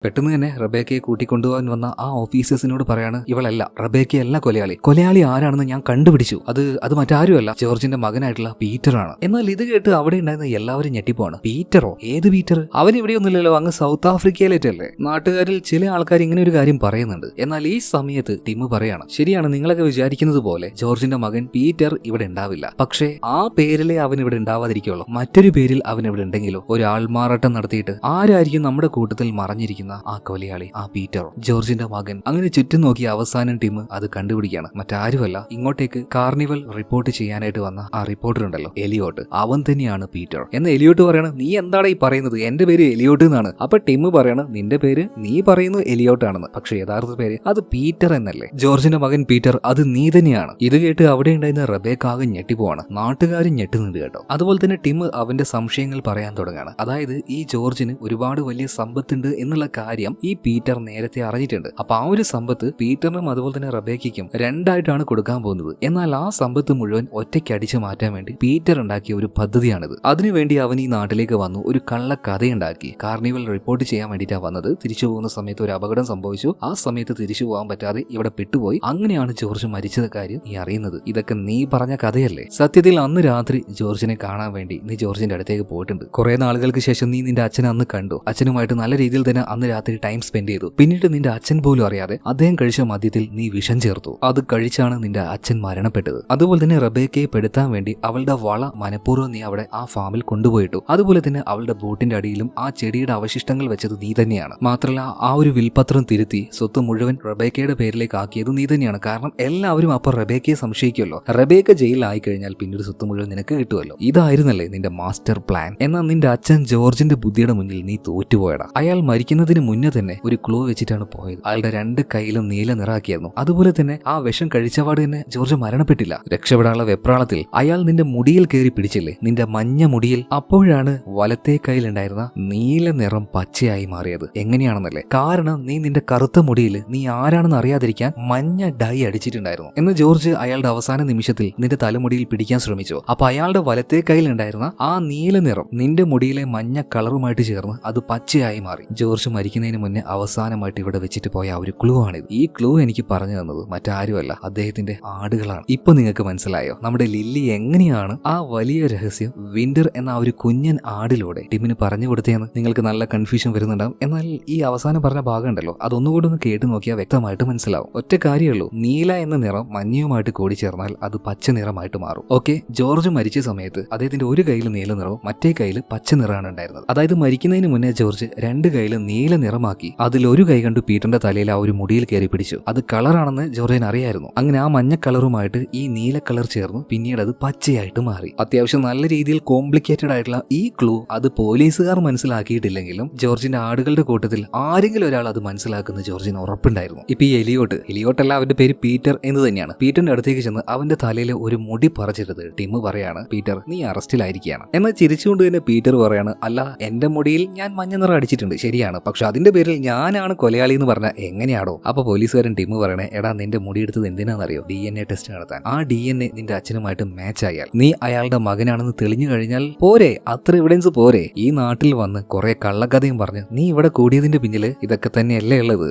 പെട്ടെന്ന് തന്നെ റബേക്കയെ കൂട്ടിക്കൊണ്ടുപോകാൻ വന്ന ആ ഓഫീസേഴ്സിനോട് പറയാണ്, ഇവളല്ല, റബേക്കയല്ല കൊലയാളി ആരാണെന്ന് ഞാൻ കണ്ടുപിടിച്ചു. അത് മറ്റാരുമല്ല, ജോർജിന്റെ മകനായിട്ടുള്ള പീറ്ററാണ്. എന്നാൽ ഇത് കേട്ട് അവിടെ ഉണ്ടായിരുന്ന എല്ലാവരും ഞെട്ടിപ്പോവാണ്. പീറ്ററോ? ഏത് പീറ്റർ? അവൻ ഇവിടെയൊന്നുമില്ലല്ലോ, അങ്ങ് സൗത്ത് ആഫ്രിക്കയിലേറ്റല്ലേ? നാട്ടുകാരിൽ ചില ആൾക്കാർ ഇങ്ങനെ ഒരു കാര്യം പറയുന്നുണ്ട്. എന്നാൽ ഈ സമയത്ത് ടിം പറയാണ്, ശരിയാണ്, നിങ്ങളൊക്കെ വിചാരിക്കുന്നത് പോലെ ജോർജിന്റെ മകൻ പീറ്റർ ഇവിടെ ഉണ്ടാവില്ല. പക്ഷേ ആ പേരിലെ അവൻ ഇവിടെ ഉണ്ടാവാതിരിക്കുള്ളൂ. മറ്റൊരു പേരിൽ അവൻ ഇവിടെ ഉണ്ടെങ്കിലോ, ഒരു ആൾമാറാട്ടം നടത്തിയിട്ട് ആരായിരിക്കും നമ്മുടെ കൂട്ടത്തിൽ മറഞ്ഞിരിക്കുന്ന ആ കൊലയാളി, ആ പീറ്റർ, ജോർജിന്റെ മകൻ? അങ്ങനെ ചുറ്റും നോക്കി അവസാനം ടീം അത് കണ്ടുപിടിക്കുകയാണ്. മറ്റാരുമല്ല, ഇങ്ങോട്ടേക്ക് കാർണിവൽ റിപ്പോർട്ട് ചെയ്യാനായിട്ട് വന്ന ആ റിപ്പോർട്ടർ ഉണ്ടല്ലോ, എലിയോട്ട്, അവൻ തന്നെയാണ് പീറ്റർ. എന്ന് എലിയോട്ട് പറയണം, നീ എന്താണ് ഈ പറയുന്നത്? എന്റെ പേര് എലിയോട്ട് എന്നാണ്. അപ്പൊ ടീം പറയണം, നിന്റെ പേര് നീ പറയുന്നു എലിയോട്ട് ആണെന്ന്, പക്ഷെ യഥാർത്ഥ പേര് അത് പീറ്റർ എന്നല്ലേ? ജോർജിന്റെ മകൻ പീറ്റർ, അത് നീ തന്നെയാണ്. ഇത് കേട്ട് അവിടെ ഉണ്ടായിരുന്ന റബേക്ക ആകെ ഞെട്ടിപ്പോവാണ്. നാട്ടുകാരും ഞെട്ടുന്നുണ്ട് കേട്ടോ. അതുപോലെ തന്നെ ടീം അവന്റെ സംശയങ്ങൾ പറയാൻ തുടങ്ങാണ്. അതായത് ഈ ജോർജിന് ഒരുപാട് വലിയ സമ്പത്തുണ്ട് എന്നുള്ള കാര്യം ഈ പീറ്റർ നേരത്തെ അറിഞ്ഞിട്ടുണ്ട്. അപ്പൊ ആ ഒരു സമ്പത്ത് പീറ്ററിനും അതുപോലെ തന്നെ റബേക്കയ്ക്കും രണ്ടായിട്ടാണ് കൊടുക്കാൻ പോകുന്നത്. എന്നാൽ ആ സമ്പത്ത് മുഴുവൻ ഒറ്റയ്ക്ക് അടിച്ചു മാറ്റാൻ വേണ്ടി പീറ്റർ ഉണ്ടാക്കിയ ഒരു പദ്ധതിയാണിത്. അതിനുവേണ്ടി അവൻ ഈ നാട്ടിലേക്ക് വന്നു, ഒരു കള്ള കഥയുണ്ടാക്കി കാർണിവൽ റിപ്പോർട്ട് ചെയ്യാൻ വേണ്ടിയിട്ടാണ് വന്നത്. തിരിച്ചു പോകുന്ന സമയത്ത് ഒരു അപകടം സംഭവിച്ചു. ആ സമയത്ത് തിരിച്ചു പോകാൻ പറ്റാതെ ഇവിടെ പെട്ടുപോയി. അങ്ങനെയാണ് ജോർജ് മരിച്ചത് കാര്യം നീ അറിയുന്നത്. ഇതൊക്കെ നീ പറഞ്ഞ കഥയല്ലേ? സത്യത്തിൽ അന്ന് രാത്രി ജോർജിനെ കാണാൻ വേണ്ടി നീ ജോർജിന്റെ അടുത്തേക്ക് പോയിട്ടുണ്ട്. കുറെ നാളുകൾക്ക് ശേഷം നീ നിന്റെ അച്ഛനെ അന്ന് കണ്ടു. അച്ഛനുമായിട്ട് നല്ല രീതിയിൽ തന്നെ അന്ന് രാത്രി ടൈം സ്പെൻഡ് ചെയ്തു. പിന്നീട് നിന്റെ അച്ഛൻ പോലും അറിയാതെ അദ്ദേഹം കഴിച്ച മദ്യത്തിൽ നീ വിഷം ചേർത്തു. അത് കഴിച്ചാണ് നിന്റെ അച്ഛൻ മരണപ്പെട്ടത്. അതുപോലെ തന്നെ റബേക്കയെ പെടുത്താൻ വേണ്ടി അവളുടെ വള മനഃപൂർവ്വം നീ അവിടെ ആ ഫാമിൽ കൊണ്ടുപോയിട്ടു. അതുപോലെ തന്നെ അവളുടെ ബോട്ടിന്റെ അടിയിലും ആ ചെടിയുടെ അവശിഷ്ടങ്ങൾ വെച്ചത് നീ തന്നെയാണ്. മാത്രമല്ല ആ ഒരു വിൽപത്രം തിരുത്തി സ്വത്ത് മുഴുവൻ റബേക്കയുടെ പേരിലേക്ക് ആക്കിയത് നീ തന്നെയാണ്. കാരണം എല്ലാവരും അപ്പോൾ റബേക്കയെ സംശയിക്കുമല്ലോ. റബേക്ക ജയിലിലായി കഴിഞ്ഞാൽ പിന്നീട് സ്വത്ത് മുഴുവൻ നിനക്ക് കിട്ടുമല്ലോ. ഇതായിരുന്നല്ലേ നിന്റെ മാസ്റ്റർ പ്ലാൻ? എന്നാൽ നിന്റെ അച്ഛൻ ജോർജിന്റെ ബുദ്ധിയുടെ മുന്നിൽ നീ തോറ്റുപോയടാ. അയാൾ മരിക്കുന്നതിന് മുന്നേ തന്നെ ഒരു ക്ലൂ വെച്ചിട്ടാണ് പോയത്. അയാളുടെ രണ്ട് കൈയിലും നീല നിറാക്കിയായിരുന്നു. അതുപോലെ തന്നെ ആ വിഷം കഴിച്ചപാട് തന്നെ ജോർജ് മരണപ്പെട്ടില്ല. രക്ഷപ്പെടാനുള്ള വെപ്രാളത്തിൽ അയാൾ നിന്റെ മുടിയിൽ കയറി പിടിച്ചില്ലേ, നിന്റെ മഞ്ഞ മുടിയിൽ. അപ്പോഴാണ് വലത്തെ കൈയിലുണ്ടായിരുന്ന നീല നിറം പച്ചയായി മാറിയത്. എങ്ങനെയാണെന്നല്ലേ? കാരണം നീ നിന്റെ കറുത്ത മുടിയിൽ നീ ആരാണെന്ന് അറിയാതിരിക്കാൻ മഞ്ഞ ഡൈ അടിച്ചിട്ടുണ്ടായിരുന്നു. എന്ന് ജോർജ് അയാളുടെ അവസാന നിമിഷത്തിൽ നിന്റെ തലമുടിയിൽ പിടിക്കാൻ ശ്രമിച്ചു. അപ്പൊ അയാളുടെ വലത്തെ കൈയിലുണ്ടായിരുന്ന ആ നീല നിറം നിന്റെ മുടിയിലെ മഞ്ഞ കളറുമായിട്ട് ചേർന്ന് അത് പച്ചയായി മാറി. ജോർജ് മരിക്കുന്നതിന് മുന്നേ അവസാനമായിട്ട് ഇവിടെ വെച്ചിട്ട് പോയ ആ ഒരു ക്ലൂ ആണിത്. ഈ ക്ലൂ എനിക്ക് പറഞ്ഞു തന്നത് മറ്റാരുമല്ല, അദ്ദേഹത്തിന്റെ ആടുകളാണ്. ഇപ്പൊ നിങ്ങൾക്ക് മനസ്സിലായോ നമ്മുടെ ലില്ലി എങ്ങനെയാണ് ആ വലിയ രഹസ്യം വിന്റർ എന്ന ആ ഒരു കുഞ്ഞൻ ആടിലൂടെ ടിമിന് പറഞ്ഞു കൊടുത്തതെന്ന് നിങ്ങൾക്ക് നല്ല കൺഫ്യൂഷൻ വരുന്നുണ്ടാവും. എന്നാൽ ഈ അവസാനം പറഞ്ഞ ഭാഗം ഉണ്ടല്ലോ, അതൊന്നുകൂടി ഒന്ന് കേട്ട് നോക്കിയാൽ വ്യക്തമായിട്ട് മനസ്സിലാവും. ഒറ്റ കാര്യമുള്ളൂ, നീല എന്ന നിറം മഞ്ഞയുമായിട്ട് കൂടിച്ചേർന്നാൽ അത് പച്ച നിറമായിട്ട് മാറും. ഓക്കെ, ജോർജ് മരിച്ച സമയത്ത് അദ്ദേഹത്തിന്റെ ഒരു കയ്യിൽ നീല നിറവും മറ്റേ കയ്യിൽ പച്ച നിറമാണ് ഉണ്ടായിരുന്നത്. അതായത് മരിക്കുന്നതിന് മുന്നേ ജോർജ് രണ്ട് കയ്യിൽ നീല നിറമാക്കി അതിലൊരു കൈ കണ്ടു പീറ്ററിന്റെ തലയിൽ ആ ഒരു മുടിയിൽ കയറി പിടിച്ചു. അത് കളറാണെന്ന് ജോർജിന് അറിയായിരുന്നു. അങ്ങനെ ആ മഞ്ഞ കളറുമായിട്ട് ഈ നീല കളർ ചേർന്നു, പിന്നീട് അത് പച്ചയായിട്ട് മാറി. അത്യാവശ്യം നല്ല രീതിയിൽ കോംപ്ലിക്കേറ്റഡ് ആയിട്ടുള്ള ഈ ക്ലൂ അത് പോലീസുകാർ മനസ്സിലാക്കിയിട്ടില്ലെങ്കിലും ജോർജിന്റെ ആടുകളുടെ കൂട്ടത്തിൽ ആരെങ്കിലും ഒരാൾ അത് മനസ്സിലാക്കുന്ന ജോർജിന് ഉറപ്പുണ്ടായിരുന്നു. ഇപ്പൊ ഈ എലിയോട്ടല്ല, അവന്റെ പേര് പീറ്റർ എന്ന് തന്നെയാണ്. പീറ്ററിന്റെ അടുത്തേക്ക് ചെന്ന് അവന്റെ തലയിൽ ഒരു മുടി പറിച്ചെടുത്ത് ടിം പറയാണ്, പീറ്റർ നീ അറസ്റ്റിലായിരിക്കുകയാണ്. എന്നാൽ ചിരിച്ചുകൊണ്ട് തന്നെ പീറ്റർ പറയാണ്, അല്ല എന്റെ മുടിയിൽ ഞാൻ മഞ്ഞ നിറം അടിച്ചിട്ടുണ്ട് ശരിയാണ്, പക്ഷെ അതിന്റെ പേരിൽ ഞാനാണ് കൊലയാളി എന്ന് പറഞ്ഞാൽ എങ്ങനെയാണോ? അപ്പൊ പോലീസുകാരൻ ടിം പറയണേ, എടാ നിന്റെ മുടി എടുത്തത് എന്തിനാണെന്നറിയോ? DNA ടെസ്റ്റ് നടത്താൻ. ആ DNA നിന്റെ അച്ഛനുമായിട്ട് മാച്ച് ആയാൽ നീ അയാളുടെ മകനാണെന്ന് തെളിഞ്ഞു കഴിഞ്ഞാൽ പോരെ, അത്ര എവിഡൻസ് പോരെ? ഈ നാട്ടിൽ വന്ന് കുറെ കള്ളക്കഥയും പറഞ്ഞ് നീ ഇവിടെ കൂടിയതിന്റെ പിന്നില് ഇതൊക്കെ തന്നെയല്ലേ ഉള്ളത്?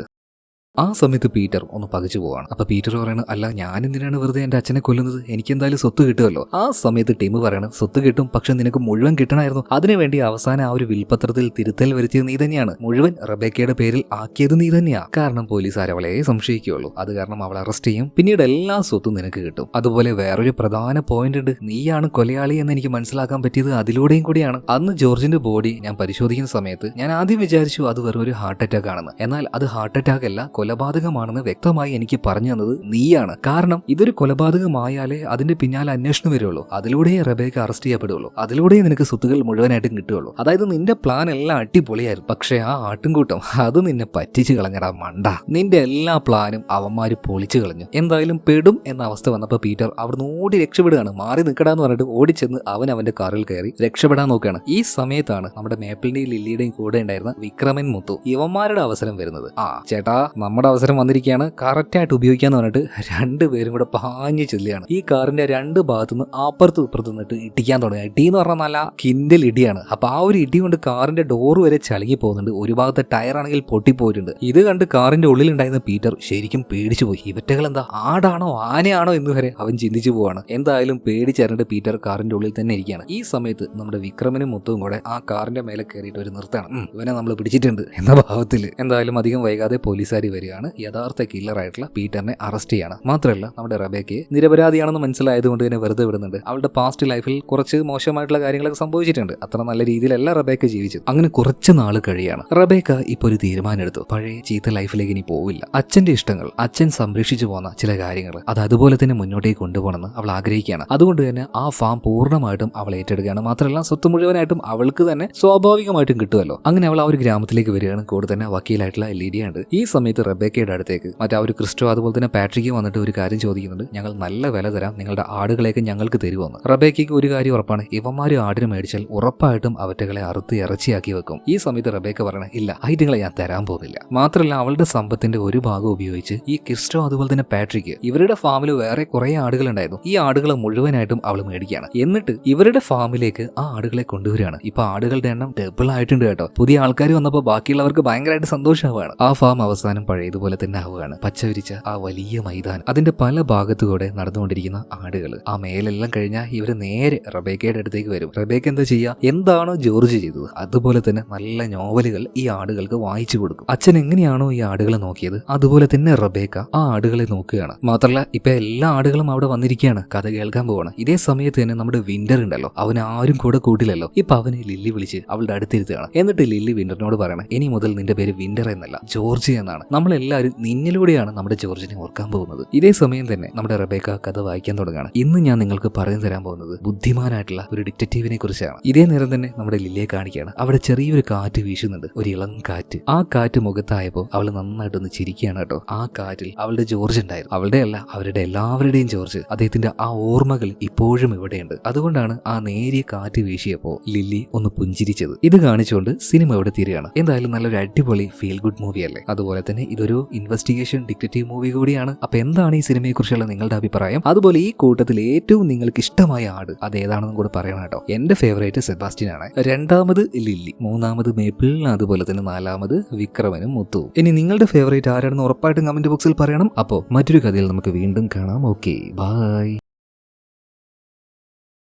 ആ സമയത്ത് പീറ്റർ ഒന്ന് പകച്ചു പോവാണ്. അപ്പൊ പീറ്റർ പറയണ, അല്ല ഞാൻ എന്തിനാണ് വെറുതെ എന്റെ അച്ഛനെ കൊല്ലുന്നത്, എനിക്ക് എന്തായാലും സ്വത്ത് കിട്ടുമല്ലോ. ആ സമയത്ത് ടിം പറയണ, സ്വത്ത് കിട്ടും, പക്ഷെ നിനക്ക് മുഴുവൻ കിട്ടണമായിരുന്നു. അതിനുവേണ്ടി അവസാനം ആ ഒരു വിൽപത്രത്തിൽ തിരുത്തൽ വരുത്തിയത് നീ തന്നെയാണ്. മുഴുവൻ റബേക്കയുടെ പേരിൽ ആക്കിയത് നീ തന്നെയാ. കാരണം പോലീസുകാർ അവളെ സംശയിക്കുകയുള്ളൂ. അത് കാരണം അവളെ അറസ്റ്റ് ചെയ്യും, പിന്നീട് എല്ലാ സ്വത്തും നിനക്ക് കിട്ടും. അതുപോലെ വേറൊരു പ്രധാന പോയിന്റ് ഉണ്ട്, നീയാണ് കൊലയാളി എന്ന് എനിക്ക് മനസ്സിലാക്കാൻ പറ്റിയത് അതിലൂടെയും കൂടിയാണ്. അന്ന് ജോർജിന്റെ ബോഡി ഞാൻ പരിശോധിക്കുന്ന സമയത്ത് ഞാൻ ആദ്യം വിചാരിച്ചു അത് വെറും ഒരു ഹാർട്ട് അറ്റാക്ക് ആണെന്ന്. എന്നാൽ അത് ഹാർട്ട് അറ്റാക്ക് അല്ല, കൊലപാതകമാണെന്ന് വ്യക്തമായി എനിക്ക് പറഞ്ഞു തന്നത് നീയാണ്. കാരണം ഇതൊരു കൊലപാതകമായാലേ അതിന്റെ പിന്നാലെ അന്വേഷണം വരുള്ളൂ, അതിലൂടെയേ റബേക്ക അറസ്റ്റ് ചെയ്യപ്പെടുള്ളൂ, അതിലൂടെയേ നിനക്ക് സ്വത്തുകൾ മുഴുവനായിട്ടും കിട്ടുകയുള്ളൂ. അതായത് നിന്റെ പ്ലാൻ എല്ലാം അടിപൊളിയായിരുന്നു, പക്ഷെ ആ ആട്ടുംകൂട്ടം അത് നിന്നെ പറ്റിച്ചു കളഞ്ഞടാ മണ്ട. നിന്റെ എല്ലാ പ്ലാനും അവന്മാര് പൊളിച്ചു കളഞ്ഞു. എന്തായാലും പെടും എന്ന അവസ്ഥ വന്നപ്പോൾ പീറ്റർ അവിടുന്ന് ഓടി രക്ഷപ്പെടുകയാണ്. മാറി നിൽക്കടാന്ന് പറഞ്ഞിട്ട് ഓടിച്ചെന്ന് അവന്റെ കാറിൽ കയറി രക്ഷപ്പെടാൻ നോക്കുകയാണ്. ഈ സമയത്താണ് നമ്മുടെ മേപ്പിളിന്റെയും ലില്ലിയുടെയും കൂടെ ഉണ്ടായിരുന്ന വിക്രമൻ മുത്തു ഇവന്മാരുടെ അവസരം വരുന്നത്. ആ ചേട്ടാ നമ്മുടെ അവസരം വന്നിരിക്കുകയാണ്, കറക്റ്റായിട്ട് ഉപയോഗിക്കാന്ന് പറഞ്ഞിട്ട് രണ്ടുപേരും കൂടെ പാഞ്ഞു ചെല്ലുകയാണ്. ഈ കാറിന്റെ രണ്ട് ഭാഗത്തുനിന്ന് അപ്പുറത്ത് ഇപ്പുറത്ത് നിന്നിട്ട് ഇടിക്കാൻ തുടങ്ങി. ഇടി എന്ന് പറഞ്ഞാൽ നല്ല കിൻഡൽ ഇടിയാണ്. അപ്പൊ ആ ഒരു ഇടി കൊണ്ട് കാറിന്റെ ഡോറ് വരെ ചളുങ്ങി പോകുന്നുണ്ട്. ഒരു ഭാഗത്തെ ടയറാണെങ്കിൽ പൊട്ടിപ്പോയിട്ടുണ്ട്. ഇത് കണ്ട് കാറിന്റെ ഉള്ളിലുണ്ടായിരുന്ന പീറ്റർ ശരിക്കും പേടിച്ചു പോയി. ഇവറ്റകൾ എന്താ ആടാണോ ആനയാണോ എന്ന് വരെ അവൻ ചിന്തിച്ചു പോവാണ്. എന്തായാലും പേടിച്ചറിഞ്ഞിട്ട് പീറ്റർ കാറിന്റെ ഉള്ളിൽ തന്നെ ഇരിക്കുകയാണ്. ഈ സമയത്ത് നമ്മുടെ വിക്രമനും മുത്തും കൂടെ ആ കാറിന്റെ മേലെ കയറിയിട്ട് ഒരു നിർത്താണ്. ഇവനെ നമ്മൾ പിടിച്ചിട്ടുണ്ട് എന്ന ഭാവത്തിൽ. എന്തായാലും അധികം വൈകാതെ പോലീസുകാർ വരികയാണ്. യഥാർത്ഥ കില്ലറായിട്ടുള്ള പീറ്ററിനെ അറസ്റ്റ് ചെയ്യാണ്. മാത്രമല്ല നമ്മുടെ റബേക്കയെ നിരപരാധിയാണെന്ന് മനസ്സിലായതുകൊണ്ട് തന്നെ വെറുതെ വിടുന്നുണ്ട്. അവളുടെ പാസ്റ്റ് ലൈഫിൽ കുറച്ച് മോശമായിട്ടുള്ള കാര്യങ്ങളൊക്കെ സംഭവിച്ചിട്ടുണ്ട്. അത്ര നല്ല രീതിയിലല്ല റബേക്ക ജീവിച്ചത്. അങ്ങനെ കുറച്ച് നാൾ കഴിയാണ്. റബേക്ക ഇപ്പൊ ഒരു തീരുമാനം എടുത്തു, പഴയ ചീത്ത ലൈഫിലേക്ക് ഇനി പോവില്ല. അച്ഛന്റെ ഇഷ്ടങ്ങൾ, അച്ഛൻ സംരക്ഷിച്ചു പോകുന്ന ചില കാര്യങ്ങൾ അത് അതുപോലെ തന്നെ മുന്നോട്ടേക്ക് കൊണ്ടുപോകണമെന്ന് അവൾ ആഗ്രഹിക്കുകയാണ്. അതുകൊണ്ട് തന്നെ ആ ഫാം പൂർണ്ണമായിട്ടും അവൾ ഏറ്റെടുക്കുകയാണ്. മാത്രമല്ല സ്വത്ത് മുഴുവനായിട്ടും അവൾക്ക് തന്നെ സ്വാഭാവികമായിട്ടും കിട്ടുമല്ലോ. അങ്ങനെ അവൾ ആ ഒരു ഗ്രാമത്തിലേക്ക് വരികയാണ്. കൂടെ തന്നെ വക്കീലായിട്ടുള്ള ലിഡിയ ഉണ്ട്. ഈ സമയത്ത് റബേക്കയുടെ അടുത്തേക്ക് മറ്റേ ഒരു ക്രിസ്റ്റോ അതുപോലെ തന്നെ പാട്രിക്കും വന്നിട്ട് ഒരു കാര്യം ചോദിക്കുന്നുണ്ട്, ഞങ്ങൾ നല്ല വില തരാം, നിങ്ങളുടെ ആടുകളെയൊക്കെ ഞങ്ങൾക്ക് തരുമെന്ന്. റബേക്കയ്ക്ക് ഒരു കാര്യം ഉറപ്പാണ്, ഇവന്മാര് ആടിന് മേടിച്ചാൽ ഉറപ്പായിട്ടും അവറ്റകളെ അറുത്ത് ഇറച്ചിയാക്കി വെക്കും. ഈ സമയത്ത് റബേക്ക പറയണേ, ഇല്ല ഐറ്റുകളെ ഞാൻ തരാൻ പോകുന്നില്ല. മാത്രമല്ല അവളുടെ സമ്പത്തിന്റെ ഒരു ഭാഗം ഉപയോഗിച്ച് ഈ ക്രിസ്റ്റോ അതുപോലെ തന്നെ പാട്രിക്ക് ഇവരുടെ ഫാമിൽ വേറെ കുറെ ആടുകൾ ഉണ്ടായിരുന്നു. ഈ ആടുകളെ മുഴുവനായിട്ടും അവൾ മേടിക്കുകയാണ്. എന്നിട്ട് ഇവരുടെ ഫാമിലേക്ക് ആ ആടുകളെ കൊണ്ടുവരികയാണ്. ഇപ്പൊ ആടുകളുടെ എണ്ണം ഡബിൾ ആയിട്ടുണ്ട് കേട്ടോ. പുതിയ ആൾക്കാർ വന്നപ്പോൾ ബാക്കിയുള്ളവർക്ക് ഭയങ്കരമായിട്ട് സന്തോഷമാവുകയാണ്. ആ ഫാം അവസാനം പഴയതുപോലെ തന്നെ ആവുകയാണ്. പച്ചവിരിച്ച ആ വലിയ മൈതാനം, അതിന്റെ പല ഭാഗത്തുകൂടെ നടന്നുകൊണ്ടിരിക്കുന്ന ആടുകൾ. ആ മേലെല്ലാം കഴിഞ്ഞാൽ ഇവര് നേരെ റബേക്കയുടെ അടുത്തേക്ക് വരും. റബേക്ക എന്താ ചെയ്യുക, എന്താണോ ജോർജ് ചെയ്തത് അതുപോലെ തന്നെ നല്ല നോവലുകൾ ഈ ആടുകൾക്ക് വായിച്ചു കൊടുക്കും. അച്ഛൻ എങ്ങനെയാണോ ഈ ആടുകളെ നോക്കിയത് അതുപോലെ തന്നെ റബേക്ക ആ ആടുകളെ നോക്കുകയാണ്. മാത്രമല്ല ഇപ്പൊ എല്ലാ ആടുകളും അവിടെ വന്നിരിക്കുകയാണ്, കഥ കേൾക്കാൻ പോവാണ്. ഇതേ സമയത്ത് തന്നെ നമ്മുടെ വിന്റർ ഉണ്ടല്ലോ, അവൻ ആരും കൂടെ കൂട്ടില്ലല്ലോ. ഇപ്പൊ അവനെ ലില്ലി വിളിച്ച് അവളുടെ അടുത്തിരുത്തുകയാണ്. എന്നിട്ട് ലില്ലി വിന്ററിനോട് പറയണം, ഇനി മുതൽ നിന്റെ പേര് വിന്റർ എന്നല്ല ജോർജ് എന്നാണ്. നമ്മളെല്ലാവരും നിന്നിലൂടെയാണ് നമ്മുടെ ജോർജിനെ ഓർക്കാൻ പോകുന്നത്. ഇതേ സമയം തന്നെ നമ്മുടെ റബേക്ക കഥ വായിക്കാൻ തുടങ്ങുകയാണ്. ഇന്ന് ഞാൻ നിങ്ങൾക്ക് പറഞ്ഞു തരാൻ പോകുന്നത് ബുദ്ധിമാനായിട്ടുള്ള ഒരു ഡിറ്റക്റ്റീവിനെ കുറിച്ചാണ്. ഇതേ നേരം തന്നെ നമ്മുടെ ലില്ലിയെ കാണിക്കുകയാണ്. അവിടെ ചെറിയൊരു കാറ്റ് വീശുന്നുണ്ട്, ഒരു ഇളം കാറ്റ്. ആ കാറ്റ് മുഖത്തായപ്പോൾ അവൾ നന്നായിട്ടൊന്ന് ചിരിക്കുകയാണ് കേട്ടോ. ആ കാറ്റിൽ അവളുടെ ജോർജ് ഉണ്ടായിരുന്നു. അവളുടെ അല്ല, അവരുടെ എല്ലാവരുടെയും ജോർജ്. അദ്ദേഹത്തിന്റെ ആ ഓർമ്മകൾ ഇപ്പോഴും ഇവിടെയുണ്ട്. അതുകൊണ്ടാണ് ആ നേരിയ കാറ്റ് വീശിയപ്പോൾ ലില്ലി ഒന്ന് പുഞ്ചിരിച്ചത്. ഇത് കാണിച്ചുകൊണ്ട് സിനിമ ഇവിടെ തീരുകയാണ്. എന്തായാലും നല്ലൊരു അടിപൊളി ഫീൽ ഗുഡ് മൂവി അല്ലേ. അതുപോലെ തന്നെ ഇതൊരു ഇൻവെസ്റ്റിഗേഷൻ ഡിറ്റക്റ്റീവ് മൂവി കൂടിയാണ്. അപ്പൊ എന്താണ് ഈ സിനിമയെ കുറിച്ചുള്ള നിങ്ങളുടെ അഭിപ്രായം? അതുപോലെ ഈ കൂട്ടത്തിൽ ഏറ്റവും നിങ്ങൾക്ക് ഇഷ്ടമായ ആട് അതേതാണെന്നും കൂടെ പറയണം കേട്ടോ. എന്റെ ഫേവറേറ്റ് സെബാസ്റ്റ്യൻ ആണ്, രണ്ടാമത് ലില്ലി, മൂന്നാമത് മേപ്പിൾ, അതുപോലെ തന്നെ നാലാമത് വിക്രമനും മുത്തുവും. ഇനി നിങ്ങളുടെ ഫേവറേറ്റ് ആരാണെന്ന് ഉറപ്പായിട്ടും കമന്റ് ബോക്സിൽ പറയണം. അപ്പോൾ മറ്റൊരു കഥയിൽ നമുക്ക് വീണ്ടും കാണാം. Okay, by.